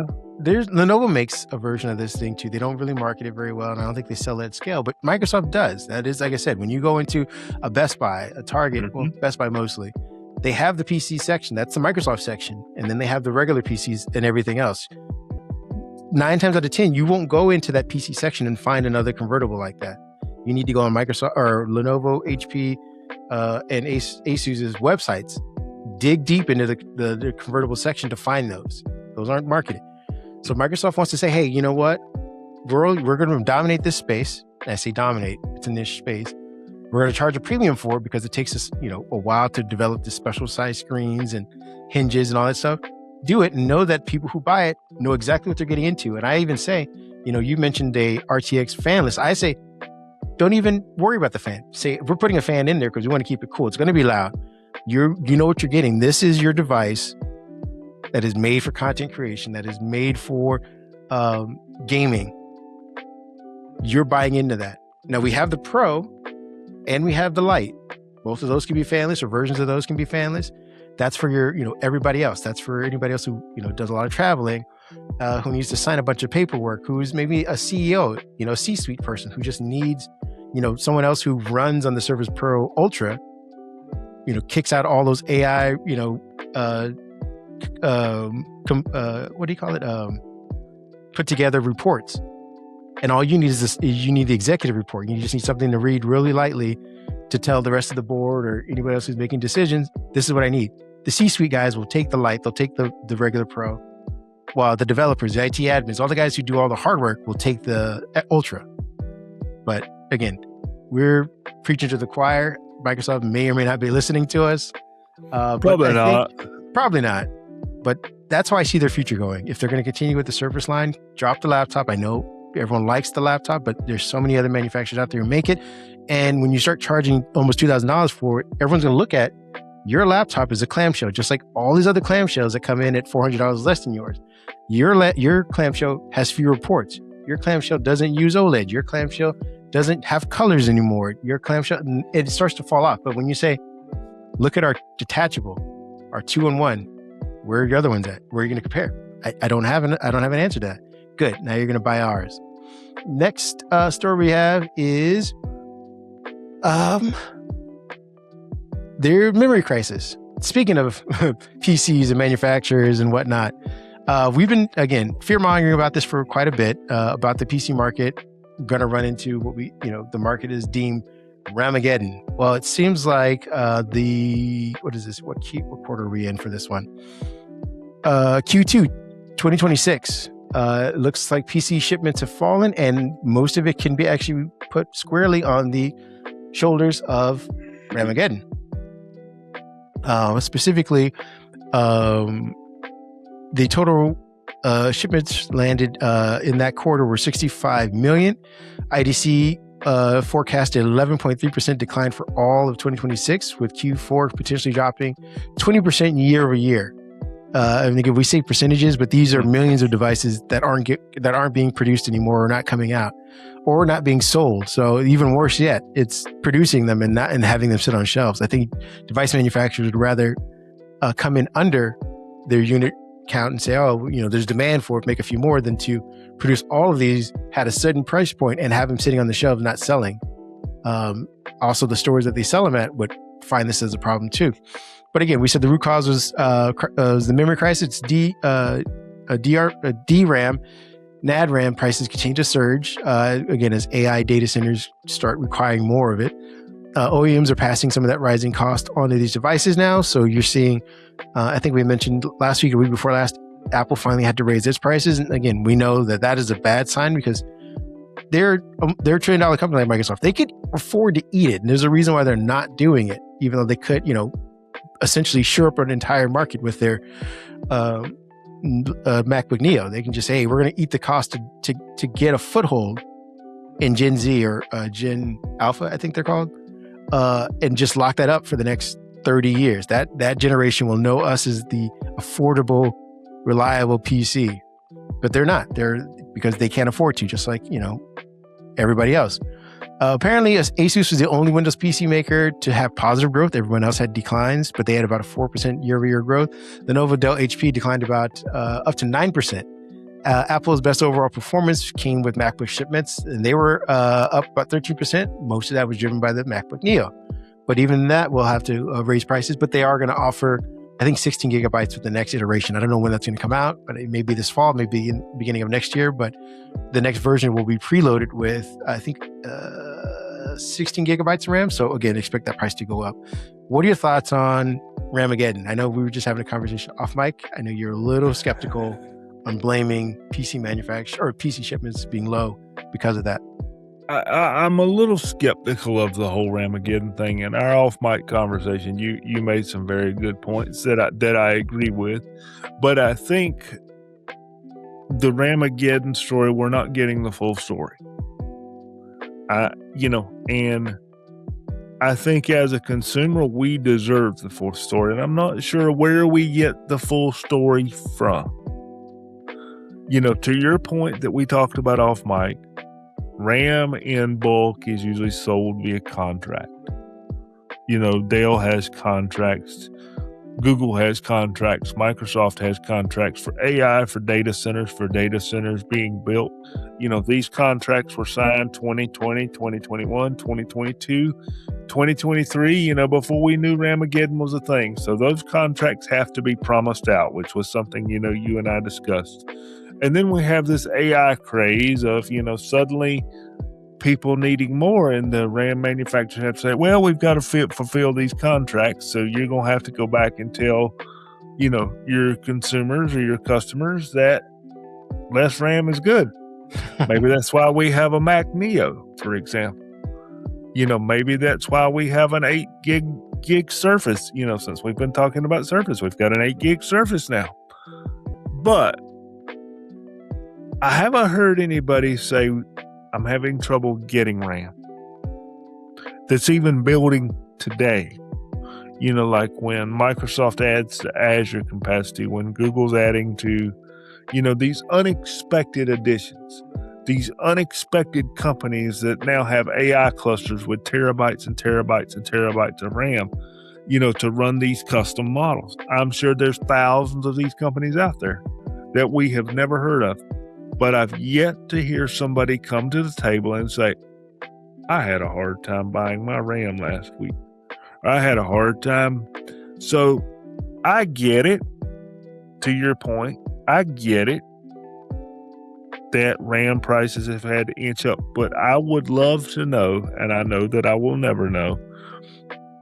Speaker 1: Lenovo makes a version of this thing too. They don't really market it very well, and I don't think they sell it at scale, but Microsoft does. That is, like I said, when you go into a Best Buy, a Target, well, Best Buy mostly, they have the PC section. That's the Microsoft section. And then they have the regular PCs and everything else. 9 times out of 10, you won't go into that PC section and find another convertible like that. You need to go on Microsoft or Lenovo, HP, and Asus's websites. Dig deep into the convertible section to find those. Those aren't marketed. So Microsoft wants to say, hey, you know what? We're going to dominate this space. And I say dominate. It's a niche space. We're going to charge a premium for it because it takes us, a while to develop the special size screens and hinges and all that stuff. Do it and know that people who buy it know exactly what they're getting into. And I even say, you mentioned a RTX fanless. I say, don't even worry about the fan. Say, we're putting a fan in there because we want to keep it cool. It's going to be loud. You know what you're getting. This is your device that is made for content creation, that is made for gaming. You're buying into that. Now we have the Pro and we have the Lite. Both of those can be fanless, or versions of those can be fanless. That's for your, everybody else. That's for anybody else who, does a lot of traveling, who needs to sign a bunch of paperwork, who's maybe a CEO, a C-suite person who just needs, someone else who runs on the Surface Pro Ultra, kicks out all those AI, what do you call it? Put together reports. And all you need is you need the executive report. You just need something to read really lightly to tell the rest of the board or anybody else who's making decisions, this is what I need. The C-suite guys will take the Lite, they'll take the regular Pro, while the developers, the IT admins, all the guys who do all the hard work will take the Ultra. But again, we're preaching to the choir. Microsoft may or may not be listening to us.
Speaker 2: Probably not.
Speaker 1: Probably not. But that's how I see their future going. If they're going to continue with the Surface line, drop the laptop. I know everyone likes the laptop, but there's so many other manufacturers out there who make it. And when you start charging almost $2,000 for it, everyone's going to look at your laptop as a clamshell, just like all these other clamshells that come in at $400 less than yours. Your clamshell has fewer ports. Your clamshell doesn't use OLED. Your clamshell doesn't have colors anymore. Your clamshell, it starts to fall off. But when you say, look at our detachable, our 2-in-1, where are your other ones at? Where are you going to compare? I don't have an answer to that. Good. Now you're going to buy ours. Next story we have is their memory crisis. Speaking of PCs and manufacturers and whatnot, we've been, again, fear-mongering about this for quite a bit, about the PC market. Going to run into what the market is deemed Ramaggedon. Well, it seems like what is this? What quarter are we in for this one? Q2 2026. It looks like PC shipments have fallen, and most of it can be actually put squarely on the shoulders of Ramaggedon. Specifically, the total shipments landed in that quarter were 65 million. IDC forecasted 11.3% decline for all of 2026, with Q4 potentially dropping 20% year over year. I think if we say percentages, but these are millions of devices that aren't being produced anymore, or not coming out, or not being sold. So even worse yet, it's producing them and having them sit on shelves. I think device manufacturers would rather come in under their unit count and say, oh, there's demand for it, make a few more, than to produce all of these at a certain price point and have them sitting on the shelves not selling. Also, the stores that they sell them at would find this as a problem too. But again, we said the root cause was the memory crisis. DRAM, NAND prices continue to surge, again, as AI data centers start requiring more of it. OEMs are passing some of that rising cost onto these devices now. So you're seeing, I think we mentioned last week or week before last, Apple finally had to raise its prices. And again, we know that is a bad sign, because they're $1 trillion company like Microsoft. They could afford to eat it. And there's a reason why they're not doing it, even though they could, essentially shore up an entire market with their MacBook Neo. They can just say, hey, we're going to eat the cost to get a foothold in Gen Z or Gen Alpha, I think they're called, and just lock that up for the next 30 years. That generation will know us as the affordable, reliable PC, but they're not. They're because they can't afford to, just like, everybody else. Apparently, Asus was the only Windows PC maker to have positive growth. Everyone else had declines, but they had about a 4% year-over-year growth. Lenovo, Dell, HP declined about up to 9%. Apple's best overall performance came with MacBook shipments, and they were up about 13%. Most of that was driven by the MacBook Neo. But even that will have to raise prices, but they are going to offer, I think, 16 gigabytes with the next iteration. I don't know when that's going to come out, but it may be this fall, maybe in the beginning of next year. But the next version will be preloaded with, I think, 16 gigabytes of RAM. So again, expect that price to go up. What are your thoughts on Ramaggedon? I know we were just having a conversation off mic. I know you're a little skeptical on blaming PC manufacture or PC shipments being low because of that.
Speaker 2: I'm a little skeptical of the whole Ramaggedon thing. In our off-mic conversation, you made some very good points that I agree with, but I think the Ramaggedon story, we're not getting the full story. And I think as a consumer, we deserve the full story, and I'm not sure where we get the full story from. To your point that we talked about off mic, RAM in bulk is usually sold via contract. Dell has contracts, Google has contracts, Microsoft has contracts for AI, for data centers being built. These contracts were signed 2020, 2021, 2022, 2023, before we knew Ramaggedon was a thing. So those contracts have to be promised out, which was something, you and I discussed. And then we have this AI craze of, suddenly people needing more, and the RAM manufacturers have to say, well, we've got to fulfill these contracts. So you're going to have to go back and tell, your consumers or your customers that less RAM is good. Maybe that's why we have a Mac Neo, for example. Maybe that's why we have an 8 gig Surface. Since we've been talking about Surface, we've got an 8 gig Surface now. But I haven't heard anybody say, I'm having trouble getting RAM that's even building today. Like when Microsoft adds to Azure capacity, when Google's adding to, these unexpected additions, these unexpected companies that now have AI clusters with terabytes and terabytes and terabytes of RAM, to run these custom models. I'm sure there's thousands of these companies out there that we have never heard of. But I've yet to hear somebody come to the table and say, I had a hard time buying my RAM last week. I had a hard time. So I get it. To your point, I get it that RAM prices have had to inch up. But I would love to know, and I know that I will never know,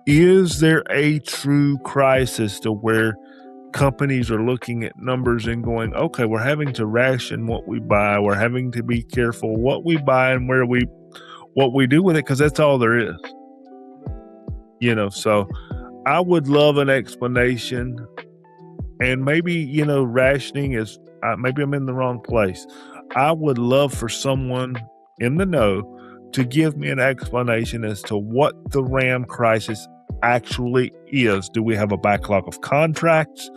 Speaker 2: is there a true crisis to where companies are looking at numbers and going, okay, we're having to ration what we buy. We're having to be careful what we buy and what we do with it, because that's all there is. So I would love an explanation, and maybe, rationing is, maybe I'm in the wrong place. I would love for someone in the know to give me an explanation as to what the RAM crisis actually is. Do we have a backlog of contracts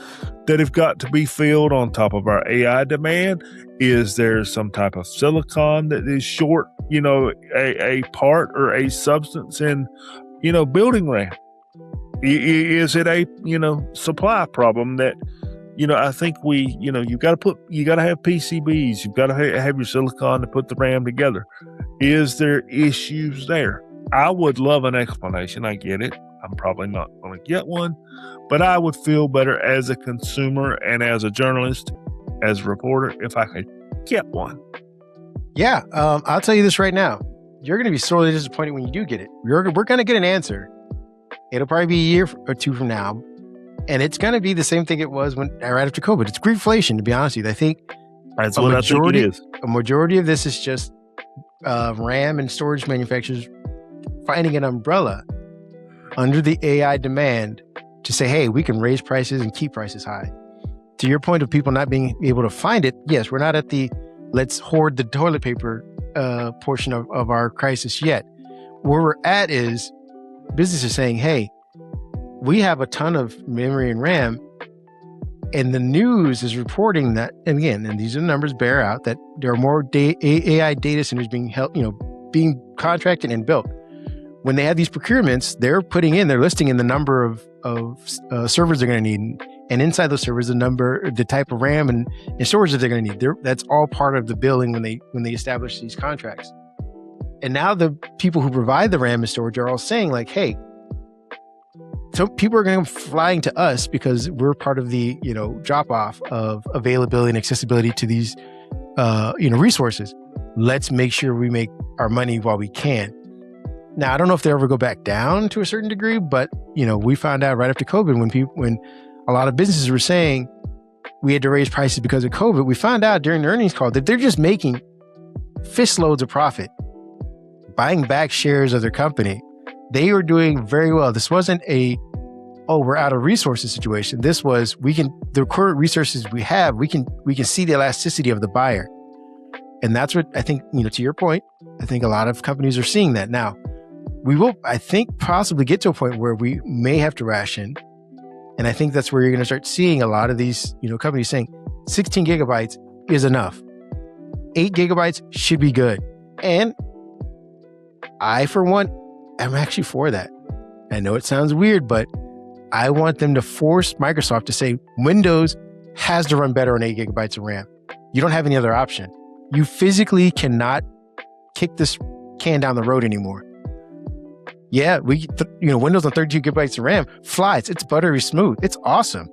Speaker 2: that have got to be filled on top of our AI demand? Is there some type of silicon that is short, a part or a substance in, building RAM? Is it a, supply problem that, I think you got to have PCBs, you've got to have your silicon to put the RAM together. Is there issues there? I would love an explanation. I get it. I'm probably not going to get one, but I would feel better as a consumer and as a journalist, as a reporter, if I could get one.
Speaker 1: Yeah, I'll tell you this right now. You're going to be sorely disappointed when you do get it. We're going to get an answer. It'll probably be a year or two from now, and it's going to be the same thing it was right after COVID. It's greedflation, to be honest with you. I think
Speaker 2: that's what I think it is.
Speaker 1: A majority of this is just RAM and storage manufacturers finding an umbrella under the AI demand to say, hey, we can raise prices and keep prices high. To your point of people not being able to find it, yes, we're not at the let's hoard the toilet paper portion of our crisis yet. Where we're at is businesses saying, hey, we have a ton of memory and RAM, and the news is reporting that, and again, and these are the numbers bear out, that there are more AI data centers being held, being contracted and built. When they have these procurements, they're listing in the number of servers they're going to need, and inside those servers, the type of RAM and storage that they're going to need. That's all part of the billing when they establish these contracts. And now the people who provide the RAM and storage are all saying like, hey, so people are going to come flying to us because we're part of the drop off of availability and accessibility to these resources. Let's make sure we make our money while we can. Now, I don't know if they ever go back down to a certain degree, but we found out right after COVID when a lot of businesses were saying we had to raise prices because of COVID. We found out during the earnings call that they're just making fist loads of profit, buying back shares of their company. They were doing very well. This wasn't we're out of resources situation. This was the current resources we have, we can see the elasticity of the buyer. And that's what I think, to your point, I think a lot of companies are seeing that now. We will, I think, possibly get to a point where we may have to ration. And I think that's where you're going to start seeing a lot of these, companies saying 16 gigabytes is enough. 8 gigabytes should be good. And I, for one, am actually for that. I know it sounds weird, but I want them to force Microsoft to say Windows has to run better on 8 gigabytes of RAM. You don't have any other option. You physically cannot kick this can down the road anymore. Yeah, Windows on 32 gigabytes of RAM flies. It's buttery smooth. It's awesome.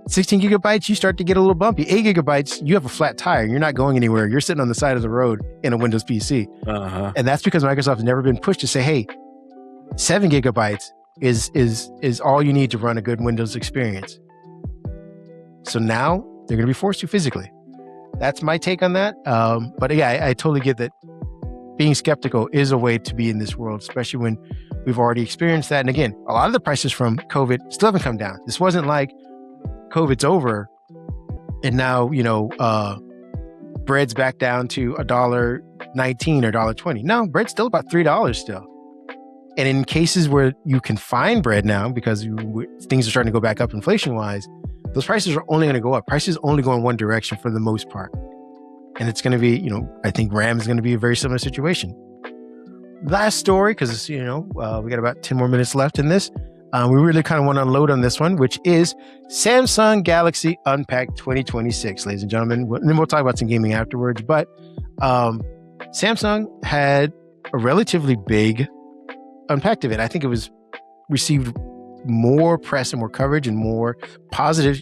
Speaker 1: 16 gigabytes, you start to get a little bumpy. 8 gigabytes, you have a flat tire. You're not going anywhere. You're sitting on the side of the road in a Windows PC. Uh-huh. And that's because Microsoft has never been pushed to say, hey, 7 gigabytes is all you need to run a good Windows experience. So now they're going to be forced to physically. That's my take on that. But yeah, I totally get that being skeptical is a way to be in this world, especially when we've already experienced that. And again, a lot of the prices from COVID still haven't come down. This wasn't like COVID's over and now, bread's back down to $1.19 or $1.20. No, bread's still about $3 still. And in cases where you can find bread now, because things are starting to go back up inflation-wise, those prices are only going to go up. Prices only go in one direction for the most part. And it's going to be, I think RAM is going to be a very similar situation. Last story, because, we got about 10 more minutes left in this. We really kind of want to unload on this one, which is Samsung Galaxy Unpacked 2026, ladies and gentlemen. And then we'll talk about some gaming afterwards. But Samsung had a relatively big Unpacked event. I think it was received more press and more coverage and more positive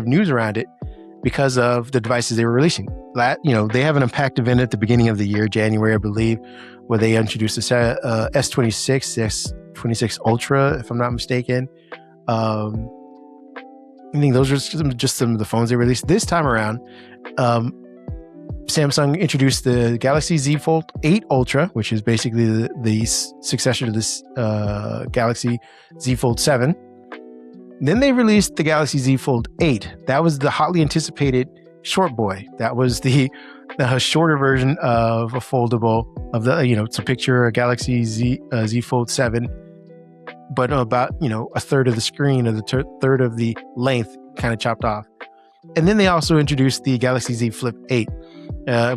Speaker 1: news around it because of the devices they were releasing. They have an Unpacked event at the beginning of the year, January, I believe, where they introduced the S26, S26 Ultra, if I'm not mistaken. I think those are just some of the phones they released. This time around, Samsung introduced the Galaxy Z Fold 8 Ultra, which is basically the successor to this Galaxy Z Fold 7. Then they released the Galaxy Z Fold 8. That was the hotly anticipated short boy. That was the shorter version of a foldable to picture a Galaxy Z Fold 7, but about, a third of the screen or the third of the length kind of chopped off. And then they also introduced the Galaxy Z Flip 8.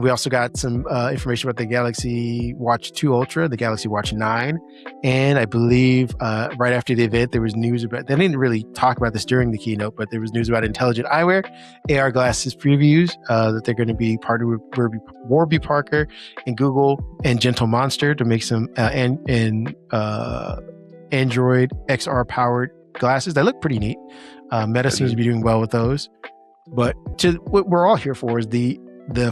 Speaker 1: We also got some information about the Galaxy Watch 2 Ultra, the Galaxy Watch 9. And I believe right after the event, there was news about, they didn't really talk about this during the keynote, but there was news about intelligent eyewear, AR glasses previews, that they're going to be partnered with Warby Parker and Google and Gentle Monster to make some Android XR powered glasses. They look pretty neat. Meta seems to be doing well with those. But what we're all here for is the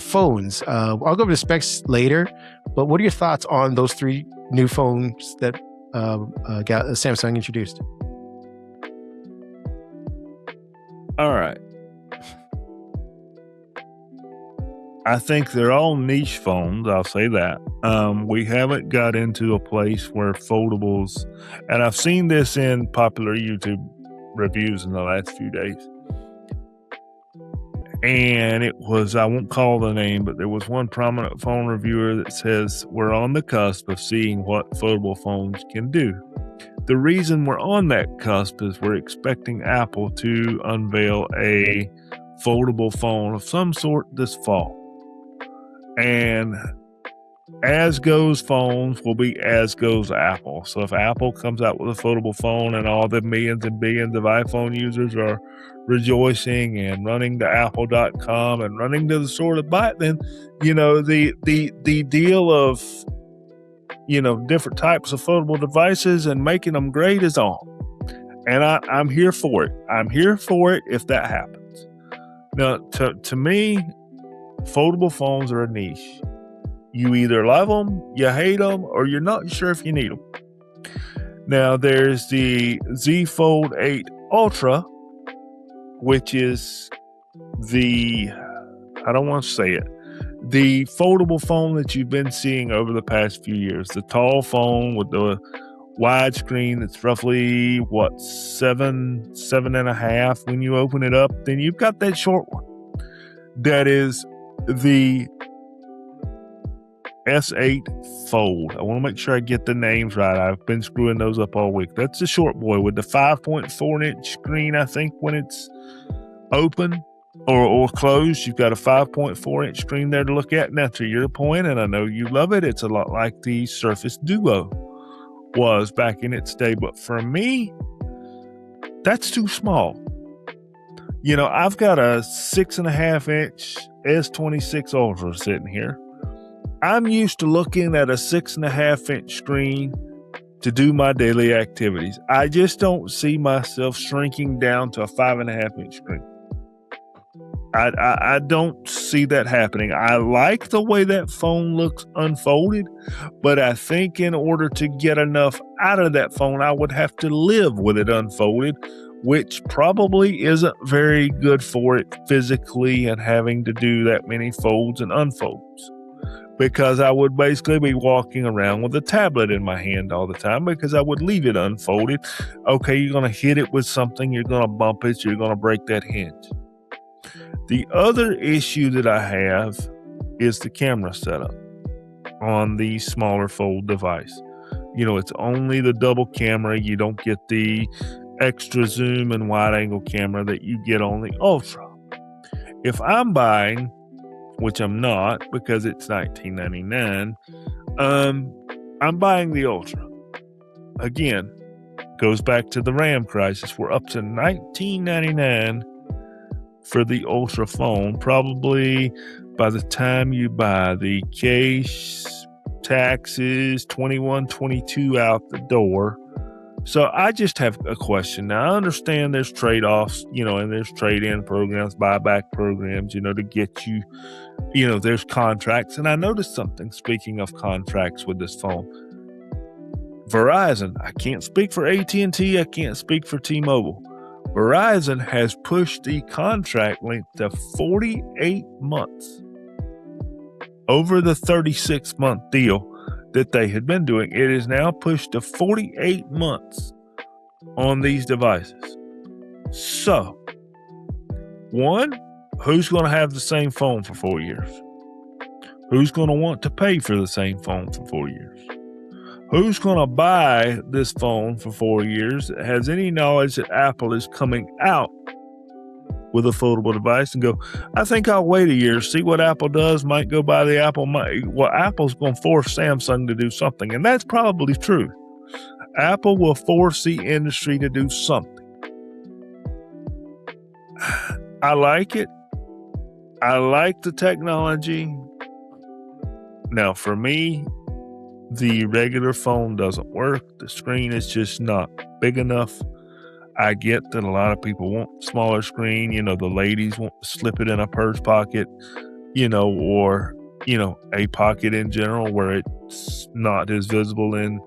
Speaker 1: phones. I'll go over the specs later, but what are your thoughts on those 3 new phones that Samsung introduced?
Speaker 2: All right. I think they're all niche phones. I'll say that. We haven't got into a place where foldables, and I've seen this in popular YouTube reviews in the last few days. And it was, I won't call the name, but there was one prominent phone reviewer that says we're on the cusp of seeing what foldable phones can do. The reason we're on that cusp is we're expecting Apple to unveil a foldable phone of some sort this fall. And as goes phones will be as goes Apple. So if Apple comes out with a foldable phone and all the millions and billions of iPhone users are rejoicing and running to apple.com and running to the store to buy it, then, the deal of, different types of foldable devices and making them great is on. And I'm here for it. I'm here for it if that happens. Now, to me, foldable phones are a niche. You either love them, you hate them, or you're not sure if you need them. Now, there's the Z Fold 8 Ultra, which is the foldable phone that you've been seeing over the past few years. The tall phone with the wide screen that's roughly, 7.5 when you open it up. Then you've got that short one. That is the S8 Fold. I want to make sure I get the names right. I've been screwing those up all week. That's the short boy with the 5.4-inch screen, I think, when it's open or closed. You've got a 5.4-inch screen there to look at. Now, to your point, and I know you love it, it's a lot like the Surface Duo was back in its day. But for me, that's too small. I've got a 6.5-inch S26 Ultra sitting here. I'm used to looking at a 6.5-inch screen to do my daily activities. I just don't see myself shrinking down to a 5.5-inch screen. I don't see that happening. I like the way that phone looks unfolded, but I think in order to get enough out of that phone, I would have to live with it unfolded, which probably isn't very good for it physically and having to do that many folds and unfolds. Because I would basically be walking around with a tablet in my hand all the time because I would leave it unfolded. Okay, you're going to hit it with something, you're going to bump it, you're going to break that hinge. The other issue that I have is the camera setup on the smaller fold device. It's only the double camera. You don't get the extra zoom and wide angle camera that you get on the Ultra. If I'm buying, which I'm not because it's $19.99, I'm buying the Ultra. Again, goes back to the RAM crisis. We're up to $19.99 for the Ultra phone. Probably by the time you buy the case, taxes, $21, $22 out the door. So I just have a question. Now, I understand there's trade-offs, and there's trade-in programs, buyback programs, to get you, there's contracts. And I noticed something, speaking of contracts with this phone. Verizon, I can't speak for AT&T, I can't speak for T-Mobile. Verizon has pushed the contract length to 48 months over the 36-month deal that they had been doing. It is now pushed to 48 months on these devices. So, one, who's going to have the same phone for 4 years? Who's going to want to pay for the same phone for 4 years? Who's going to buy this phone for 4 years that has any knowledge that Apple is coming out with a foldable device and go, I think I'll wait a year, see what Apple does, might go buy the Apple. Apple's going to force Samsung to do something. And that's probably true. Apple will force the industry to do something. I like it. I like the technology. Now, for me, the regular phone doesn't work. The screen is just not big enough. I get that a lot of people want a smaller screen. The ladies want to slip it in a purse pocket, or, a pocket in general where it's not as visible in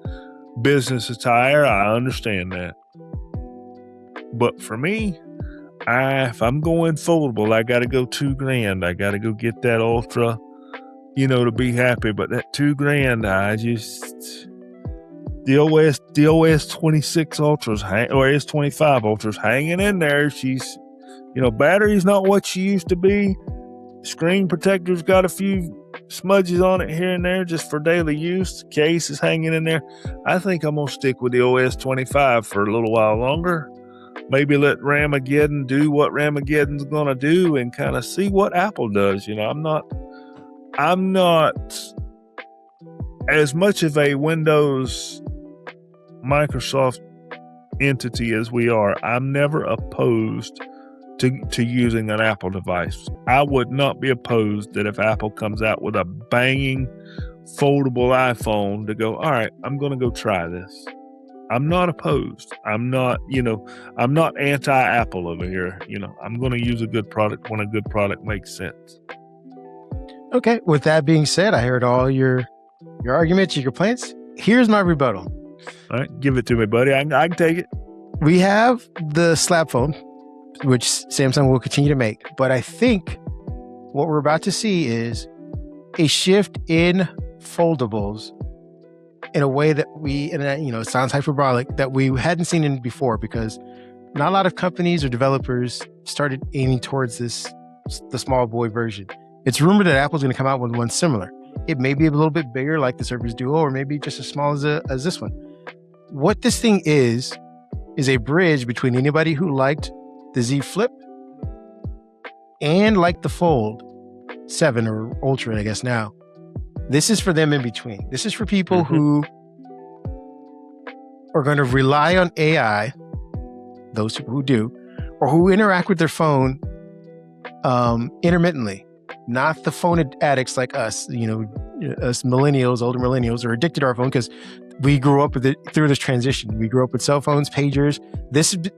Speaker 2: business attire. I understand that. But for me, if I'm going foldable, I got to go $2,000. I got to go get that Ultra, to be happy. But that $2,000, the OS 26 Ultras or S25 Ultras hanging in there. She's Battery's not what she used to be. Screen protector's got a few smudges on it here and there just for daily use. Case is hanging in there. I think I'm going to stick with the OS 25 for a little while longer. Maybe let Ramaggedon do what Ramaggedon's going to do and kind of see what Apple does. I'm not as much of a Windows Microsoft entity as we are. I'm never opposed to using an Apple device. I would not be opposed that if Apple comes out with a banging foldable iPhone to go, all right, I'm going to go try this. I'm not opposed. I'm not anti-Apple over here. I'm going to use a good product when a good product makes sense.
Speaker 1: Okay. With that being said, I heard all your arguments, your complaints. Here's my rebuttal.
Speaker 2: All right. Give it to me, buddy. I can take it.
Speaker 1: We have the slab phone, which Samsung will continue to make. But I think what we're about to see is a shift in foldables in a way that it sounds hyperbolic, that we hadn't seen in before, because not a lot of companies or developers started aiming towards the small boy version. It's rumored that Apple's going to come out with one similar. It may be a little bit bigger like the Surface Duo, or maybe just as small as this one. What this thing is a bridge between anybody who liked the Z Flip and liked the Fold 7 or Ultra, I guess now. This is for them in between. This is for people who are going to rely on AI, those people who do, or who interact with their phone intermittently, not the phone addicts like us, us millennials, older millennials, are addicted to our phone because we grew up with it through this transition. We grew up with cell phones, pagers.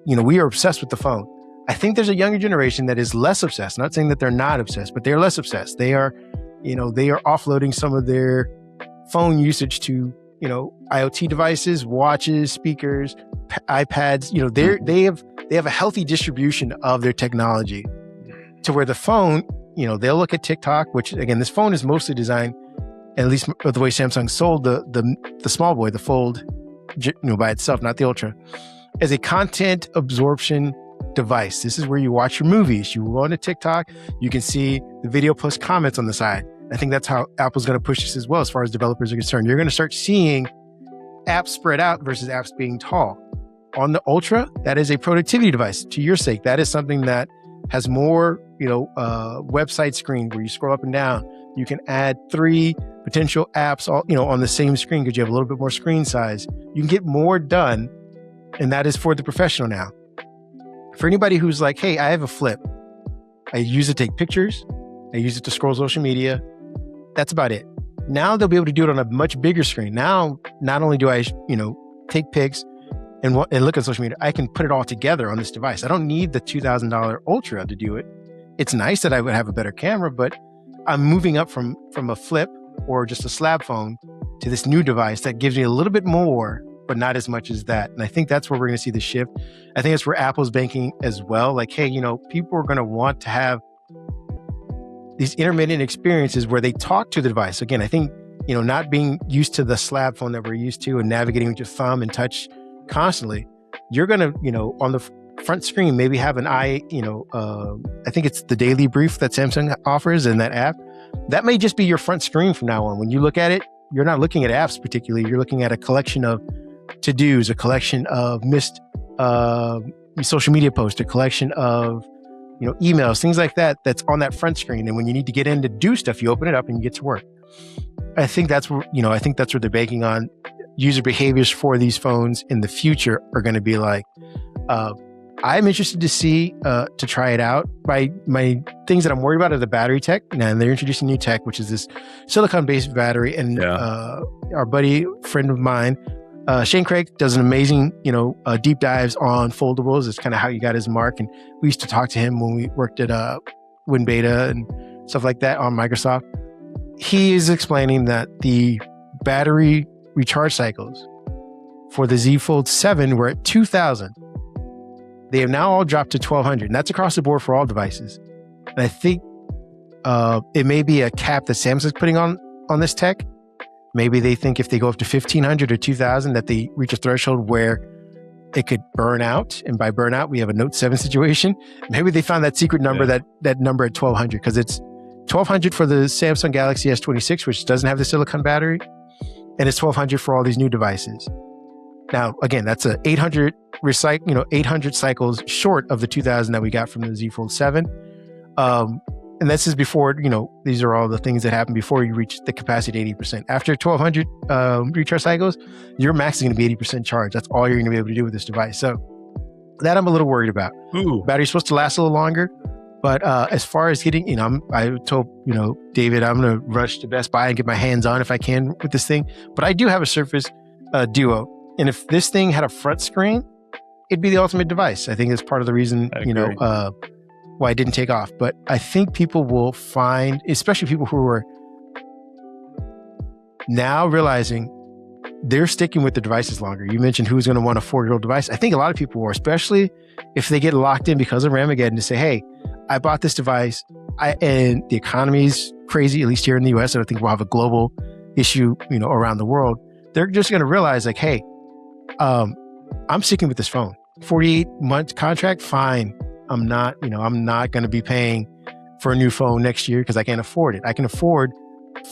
Speaker 1: We are obsessed with the phone. I think there's a younger generation that is less obsessed. Not saying that they're not obsessed, but they're less obsessed. They are offloading some of their phone usage to, IoT devices, watches, speakers, iPads. They have a healthy distribution of their technology to where the phone, they'll look at TikTok, which again, this phone is mostly designed, at least the way Samsung sold the small boy, the Fold, by itself, not the Ultra, as a content absorption device. This is where you watch your movies. You go on to TikTok, you can see the video plus comments on the side. I think that's how Apple's going to push this as well, as far as developers are concerned. You're going to start seeing apps spread out versus apps being tall. On the Ultra, that is a productivity device. To your sake, that is something that has more, website screen where you scroll up and down. You can add 3 potential apps, all, on the same screen because you have a little bit more screen size. You can get more done, and that is for the professional now. For anybody who's like, hey, I have a Flip. I use it to take pictures. I use it to scroll social media. That's about it. Now they'll be able to do it on a much bigger screen. Now, not only do I, take pics and look at social media, I can put it all together on this device. I don't need the $2,000 Ultra to do it. It's nice that I would have a better camera, but I'm moving up from a Flip or just a slab phone to this new device that gives me a little bit more, but not as much as that. And I think that's where we're going to see the shift. I think that's where Apple's banking as well. Like, hey, people are going to want to have these intermittent experiences where they talk to the device. Again, I think, not being used to the slab phone that we're used to and navigating with your thumb and touch constantly, you're going to, on the front screen, maybe have an I think it's the daily brief that Samsung offers in that app. That may just be your front screen from now on. When you look at it, you're not looking at apps particularly. You're looking at a collection of to-dos, a collection of missed social media posts, a collection of emails, things like that, that's on that front screen. And when you need to get in to do stuff, you open it up and you get to work. I think that's where, they're banking on. User behaviors for these phones in the future are going to be like, I'm interested to see, to try it out. My things that I'm worried about are the battery tech. And they're introducing new tech, which is this silicon-based battery. And our friend of mine, Shane Craig, does an amazing, deep dives on foldables. It's kind of how he got his mark. And we used to talk to him when we worked at WinBeta and stuff like that on Microsoft. He is explaining that the battery recharge cycles for the Z Fold 7 were at 2,000. They have now all dropped to 1,200, and that's across the board for all devices. And I think it may be a cap that Samsung's putting on this tech. Maybe they think if they go up to 1,500 or 2,000 that they reach a threshold where it could burn out. And by burnout, we have a Note 7 situation. Maybe they found that secret number, that number at 1200, because it's 1200 for the Samsung Galaxy S26, which doesn't have the silicone battery. And it's 1200 for all these new devices. Now, again, that's a 800 cycles short of the 2000 that we got from the Z Fold 7. And this is before, these are all the things that happen before you reach the capacity at 80%. After 1200 recharge cycles, your max is going to be 80% charge. That's all you're going to be able to do with this device. So that I'm a little worried about.
Speaker 2: Ooh.
Speaker 1: Battery's supposed to last a little longer. But as far as getting, I told, David, I'm going to rush to Best Buy and get my hands on if I can with this thing. But I do have a Surface Duo. And if this thing had a front screen, it'd be the ultimate device. I think it's part of the reason, why it didn't take off. But I think people will find, especially people who are now realizing they're sticking with the devices longer. You mentioned who's going to want a 4-year-old device. I think a lot of people will, especially if they get locked in because of Ramaggedon, to say, hey, I bought this device and the economy's crazy, at least here in the US. I don't think we'll have a global issue, around the world. They're just going to realize like, hey, I'm sticking with this phone. 48-month contract, fine. I'm not going to be paying for a new phone next year because I can't afford it. I can afford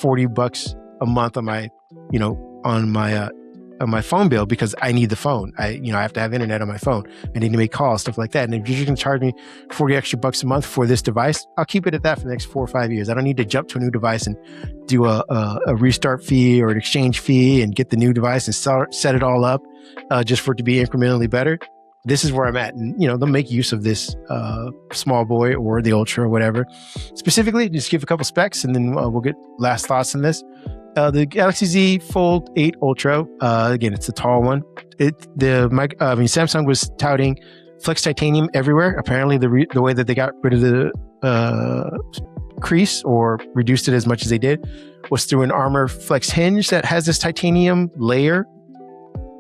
Speaker 1: $40 a month on my, on my phone bill because I need the phone. I have to have internet on my phone. I need to make calls, stuff like that. And if you're going to charge me $40 extra a month for this device, I'll keep it at that for the next 4 or 5 years. I don't need to jump to a new device and do a restart fee or an exchange fee and get the new device and set it all up just for it to be incrementally better. This is where I'm at. And, they'll make use of this small boy or the Ultra or whatever. Specifically, just give a couple specs and then we'll get last thoughts on this. The Galaxy Z Fold 8 Ultra, again, it's the tall one. Samsung was touting flex titanium everywhere. Apparently, the way that they got rid of the crease or reduced it as much as they did was through an Armor Flex hinge that has this titanium layer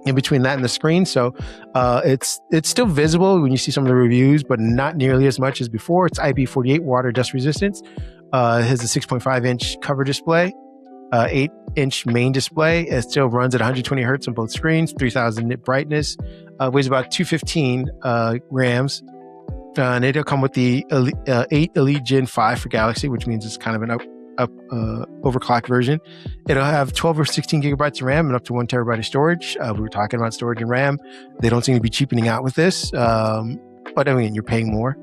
Speaker 1: in between that and the screen. So it's still visible when you see some of the reviews, but not nearly as much as before. It's IP48 water dust resistance. It has a 6.5-inch cover display, 8-inch main display. It still runs at 120 hertz on both screens, 3000 nit brightness, weighs about 215 grams. And it'll come with the 8 Elite Gen 5 for Galaxy, which means it's kind of an overclocked version. It'll have 12 or 16 gigabytes of RAM and up to 1 terabyte of storage. We were talking about storage and RAM. They don't seem to be cheapening out with this. But I mean, you're paying more.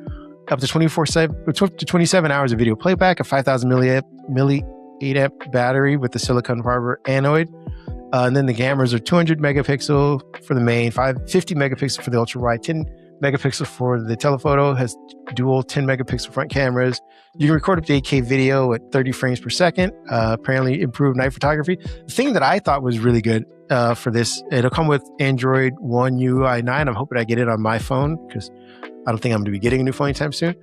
Speaker 1: Up to 27 hours of video playback, a 5,000 milliamp battery with the silicon fiber anode. And then the cameras are 200 megapixel for the main, 50 megapixel for the ultra wide, 10 megapixel for the telephoto, has dual 10 megapixel front cameras. You can record up to 8K video at 30 frames per second, apparently improved night photography. The thing that I thought was really good for this, it'll come with Android One UI 9. I'm hoping I get it on my phone because I don't think I'm going to be getting a new phone anytime soon.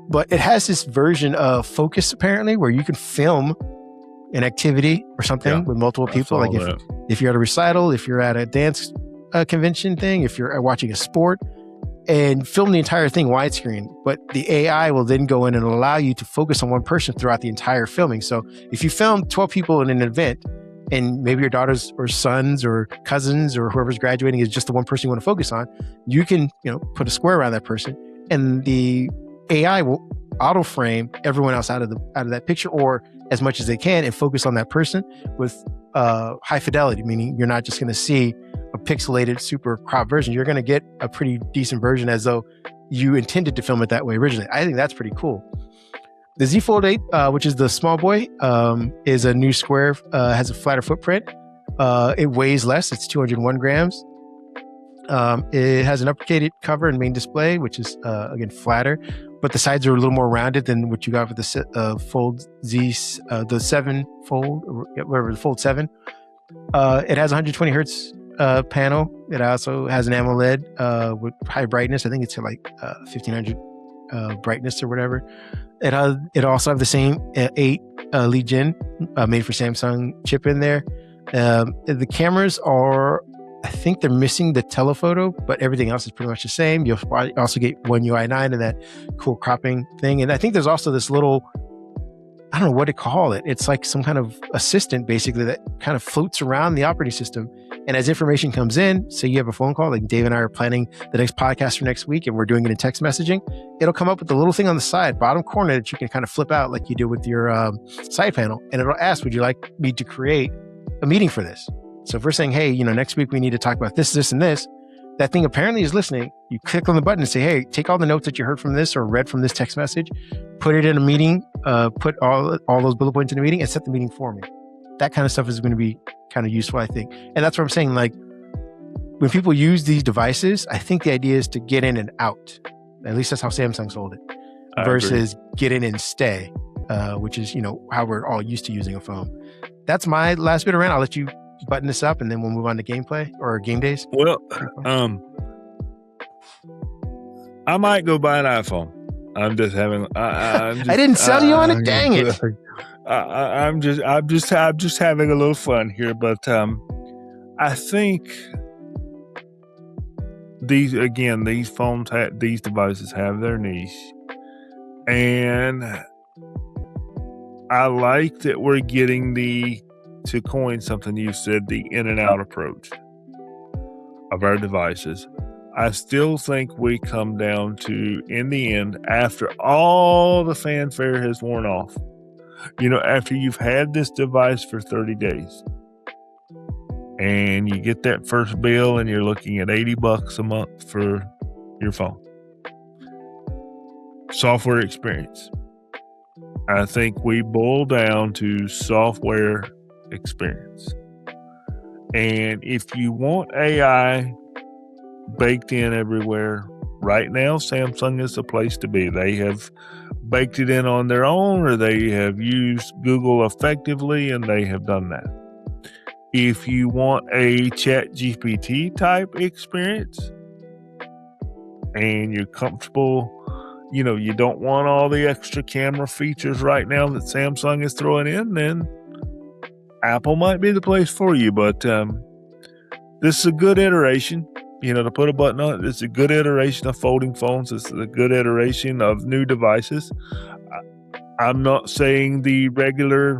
Speaker 1: But it has this version of Focus, apparently, where you can film an activity or something with multiple people. Like if you're at a recital, if you're at a dance convention thing, if you're watching a sport, and film the entire thing widescreen. But the AI will then go in and allow you to focus on one person throughout the entire filming. So if you film 12 people in an event and maybe your daughters or sons or cousins or whoever's graduating is just the one person you want to focus on, you can, put a square around that person and the AI will auto frame everyone else out of that picture or as much as they can and focus on that person with high fidelity, meaning you're not just going to see a pixelated super crop version. You're going to get a pretty decent version as though you intended to film it that way originally. I think that's pretty cool. The Z Fold 8, which is the small boy, is a new square, has a flatter footprint. It weighs less. It's 201 grams. It has an updated cover and main display, which is, again, flatter, but the sides are a little more rounded than what you got with the Fold Z, the 7 Fold, or whatever, the Fold 7. It has 120 hertz panel. It also has an AMOLED with high brightness. I think it's like 1500 brightness or whatever. It also have the same 8 lead gen made for Samsung chip in there. The cameras are, I think they're missing the telephoto, but everything else is pretty much the same. You'll also get One UI 9 and that cool cropping thing. And I think there's also this little I don't know what to call it. It's like some kind of assistant basically that kind of floats around the operating system. And as information comes in, say you have a phone call, like Dave and I are planning the next podcast for next week and we're doing it in text messaging, it'll come up with a little thing on the side, bottom corner that you can kind of flip out like you do with your side panel. And it'll ask, would you like me to create a meeting for this? So if we're saying, hey, next week we need to talk about this, this, and this, that thing apparently is listening. You click on the button and say, hey, take all the notes that you heard from this or read from this text message, put it in a meeting, put all those bullet points in a meeting and set the meeting for me. That kind of stuff is going to be kind of useful, I think. And that's what I'm saying. Like when people use these devices, I think the idea is to get in and out. At least that's how Samsung sold it versus get in and stay, which is, how we're all used to using a phone. That's my last bit around. I'll let you button this up and then we'll move on to gameplay or game days.
Speaker 2: Well, I might go buy an iPhone. I'm just having. I
Speaker 1: didn't sell you on it. Dang it!
Speaker 2: I'm just having a little fun here, but I think these phones, these devices have their niche, and I like that we're getting to coin something you said, the in and out approach of our devices. I still think we come down to, in the end, after all the fanfare has worn off, after you've had this device for 30 days and you get that first bill and you're looking at $80 a month for your phone. Software experience. I think we boil down to software experience. And if you want AI baked in everywhere, right now Samsung is the place to be. They have baked it in on their own, or they have used Google effectively, and they have done that. If you want a ChatGPT type experience and you're comfortable, you don't want all the extra camera features right now that Samsung is throwing in, then Apple might be the place for you. But this is a good iteration. To put a button on it, it's a good iteration of folding phones. It's a good iteration of new devices. I'm not saying the regular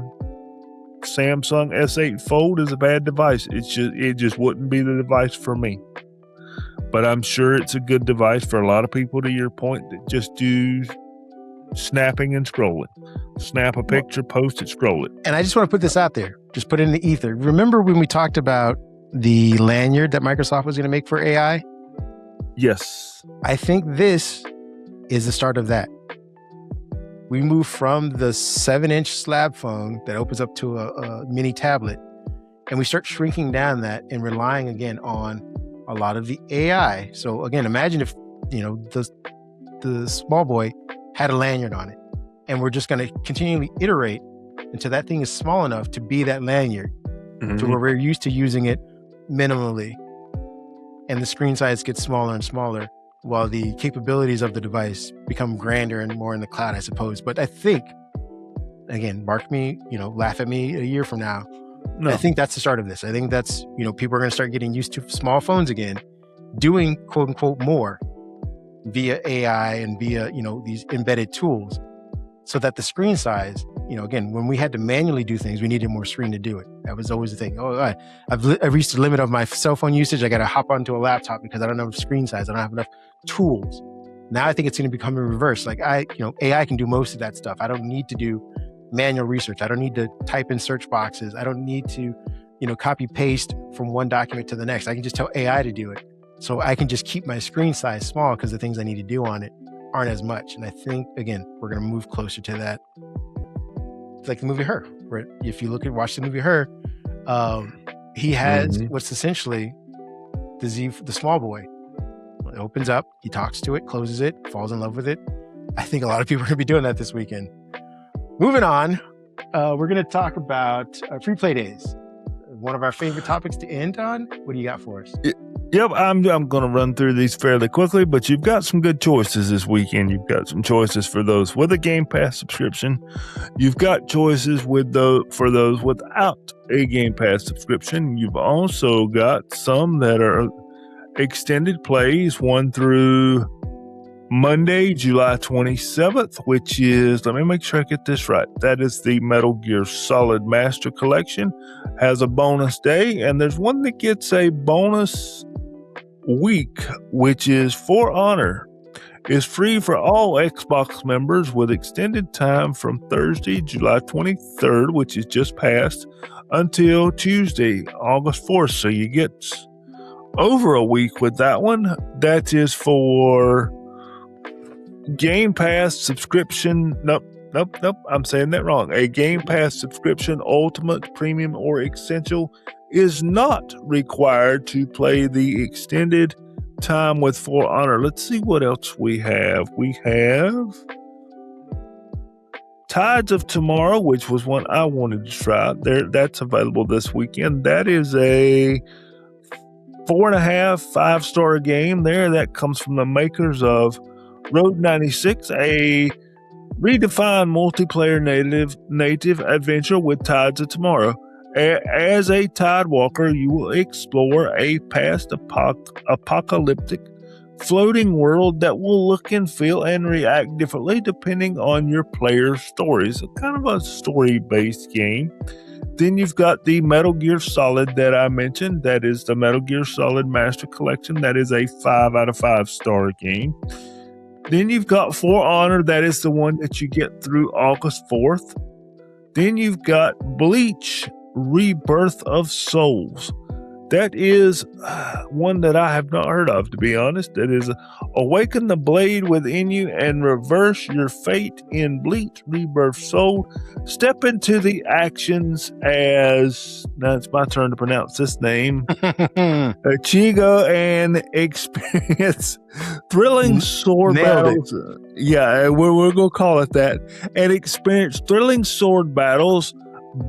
Speaker 2: Samsung S8 Fold is a bad device. It just wouldn't be the device for me. But I'm sure it's a good device for a lot of people, to your point, that just do snapping and scrolling. Snap a picture, post it, scroll it.
Speaker 1: And I just want to put this out there. Just put it in the ether. Remember when we talked about the lanyard that Microsoft was going to make for AI?
Speaker 2: Yes.
Speaker 1: I think this is the start of that. We move from the 7-inch slab phone that opens up to a mini tablet, and we start shrinking down that and relying again on a lot of the AI. So again, imagine if, the small boy had a lanyard on it, and we're just going to continually iterate until that thing is small enough to be that lanyard, to where we're used to using it minimally, and the screen size gets smaller and smaller while the capabilities of the device become grander and more in the cloud, I suppose. But I think, again, mark me, laugh at me a year from now. No. I think that's the start of this. I think that's, people are going to start getting used to small phones again, doing quote unquote more via AI and via, these embedded tools, so that the screen size, again, when we had to manually do things, we needed more screen to do it. That was always the thing. I've reached the limit of my cell phone usage. I got to hop onto a laptop because I don't have screen size. I don't have enough tools. Now I think it's going to become in reverse. Like AI can do most of that stuff. I don't need to do manual research. I don't need to type in search boxes. I don't need to, copy paste from one document to the next. I can just tell AI to do it. So I can just keep my screen size small because the things I need to do on it aren't as much. And I think, again, we're going to move closer to that. It's like the movie Her, where if you watch the movie Her, he has what's essentially the small boy. It opens up, he talks to it, closes it, falls in love with it. I think a lot of people are going to be doing that this weekend. Moving on, we're going to talk about free play days. One of our favorite topics to end on. What do you got for us?
Speaker 2: Yep, I'm going to run through these fairly quickly, but you've got some good choices this weekend. You've got some choices for those with a Game Pass subscription. You've got choices for those without a Game Pass subscription. You've also got some that are extended plays, 1 through Monday, July 27th, which is, let me make sure I get this right. That is the Metal Gear Solid Master Collection, has a bonus day, and there's one that gets a bonus week, which is For Honor. Is free for all Xbox members with extended time from Thursday, July 23rd, which is just passed, until Tuesday, August 4th. So you get over a week with that one. That is for Game Pass subscription. Nope. I'm saying that wrong. A Game Pass subscription, Ultimate, Premium, or Essential is not required to play the extended time with For Honor. Let's see what else we have. We have Tides of Tomorrow, which was one I wanted to try. That's available this weekend. That is a 4.5, 5-star game there. That comes from the makers of Road 96, a redefined multiplayer native adventure with Tides of Tomorrow. As a Tide Walker, you will explore a post-apocalyptic floating world that will look and feel and react differently depending on your player's stories. Kind of a story-based game. Then you've got the Metal Gear Solid that I mentioned. That is the Metal Gear Solid Master Collection. That is a 5 out of 5-star game. Then you've got For Honor. That is the one that you get through August 4th. Then you've got Bleach Rebirth of Souls. That is one that I have not heard of, to be honest. That is awaken the blade within you and reverse your fate in Bleach Rebirth Soul. Step into the actions as, now it's my turn to pronounce this name, Chigo, and experience thrilling sword battles. Yeah, we're going to call it that. And experience thrilling sword battles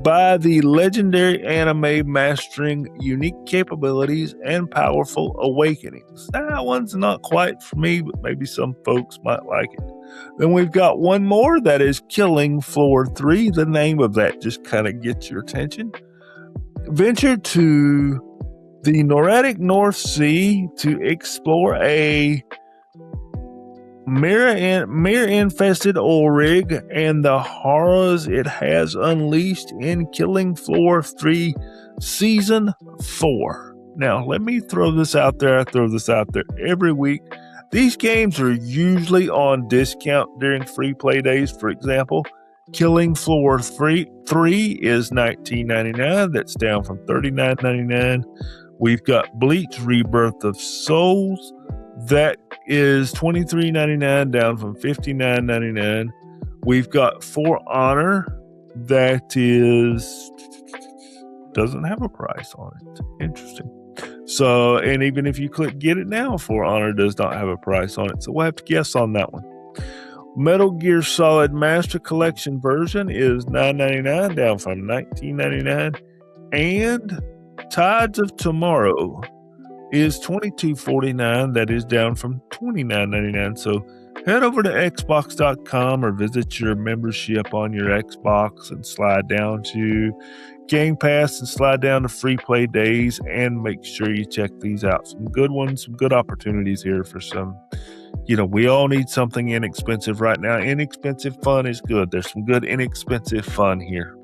Speaker 2: by the legendary anime mastering unique capabilities and powerful awakenings. That one's not quite for me, but maybe some folks might like it. Then we've got one more that is Killing Floor 3. The name of that just kind of gets your attention. Venture to the Nordic Sea to explore a mirror-infested oil rig and the horrors it has unleashed in Killing Floor 3 Season 4. Now, let me throw this out there. I throw this out there every week. These games are usually on discount during free play days. For example, Killing Floor 3 is $19.99. That's down from $39.99. We've got Bleach Rebirth of Souls. That is $23.99, down from $59.99. We've got For Honor. That doesn't have a price on it. Interesting. So, and even if you click Get It Now, For Honor does not have a price on it. So we'll have to guess on that one. Metal Gear Solid Master Collection version is $9.99, down from $19.99. And Tides of Tomorrow is $22.49. That is down from $29.99. So head over to Xbox.com or visit your membership on your Xbox and slide down to Game Pass and slide down to free play days and make sure you check these out. Some good ones, some good opportunities here for some, we all need something inexpensive right now. Inexpensive fun is good. There's some good inexpensive fun here.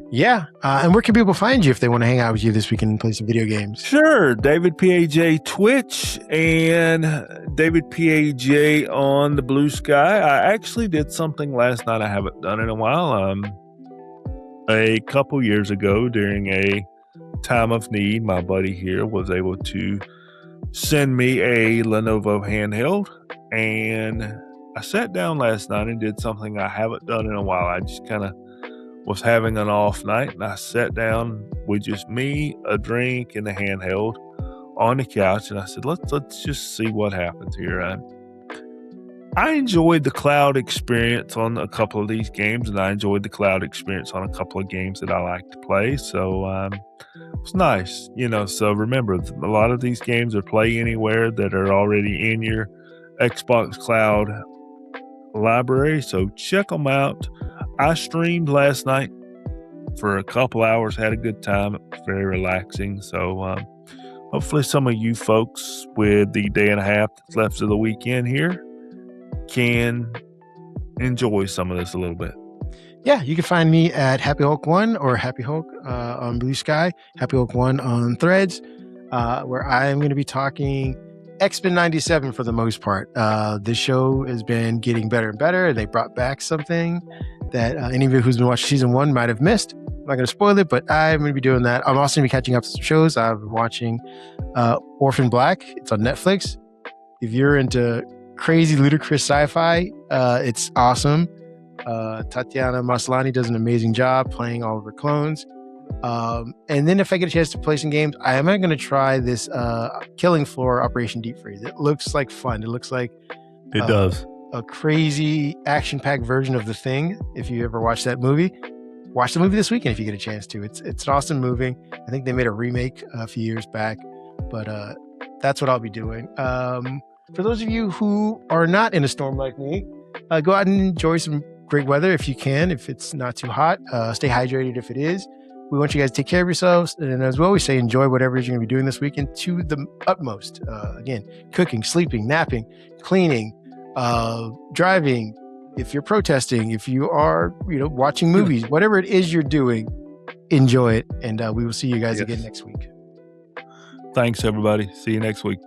Speaker 1: Yeah. And where can people find you if they want to hang out with you this weekend and play some video games?
Speaker 2: Sure. David PAJ Twitch and David PAJ on the Blue Sky. I actually did something last night I haven't done in a while. A couple years ago during a time of need, my buddy here was able to send me a Lenovo handheld, and I sat down last night and did something I haven't done in a while. I just kind of was having an off night, and I sat down with just me, a drink, and the handheld on the couch, and I said, let's just see what happens here. I enjoyed the cloud experience on a couple of these games, and I enjoyed the cloud experience on a couple of games that I like to play. So it's nice, So remember, a lot of these games are play anywhere that are already in your Xbox Cloud library. So check them out. I streamed last night for a couple hours, had a good time. It was very relaxing. So hopefully some of you folks with the day and a half that's left of the weekend here can enjoy some of this a little bit.
Speaker 1: Yeah, you can find me at Happy Hulk 1 or Happy Hulk on Blue Sky, Happy Hulk 1 on Threads, where I am going to be talking X-Men 97 for the most part. This show has been getting better and better. They brought back something that any of you who's been watching season 1 might have missed. I'm not going to spoil it, but I'm going to be doing that. I'm also going to be catching up to some shows. I've been watching Orphan Black. It's on Netflix. If you're into crazy, ludicrous sci-fi, it's awesome. Tatiana Maslany does an amazing job playing all of her clones. And then if I get a chance to play some games, I am going to try this Killing Floor Operation Deep Freeze. It looks like fun. It looks like
Speaker 2: it does
Speaker 1: a crazy action-packed version of The Thing. If you ever watched that movie, watch the movie this weekend if you get a chance to. It's an awesome movie. I think they made a remake a few years back, but that's what I'll be doing. For those of you who are not in a storm like me, go out and enjoy some great weather if you can, if it's not too hot. Stay hydrated if it is. We want you guys to take care of yourselves. And as we always say, enjoy whatever it is you're going to be doing this weekend to the utmost. Again, cooking, sleeping, napping, cleaning, driving. If you're protesting, if you are, watching movies, whatever it is you're doing, enjoy it. And we will see you guys again next week.
Speaker 2: Thanks, everybody. See you next week.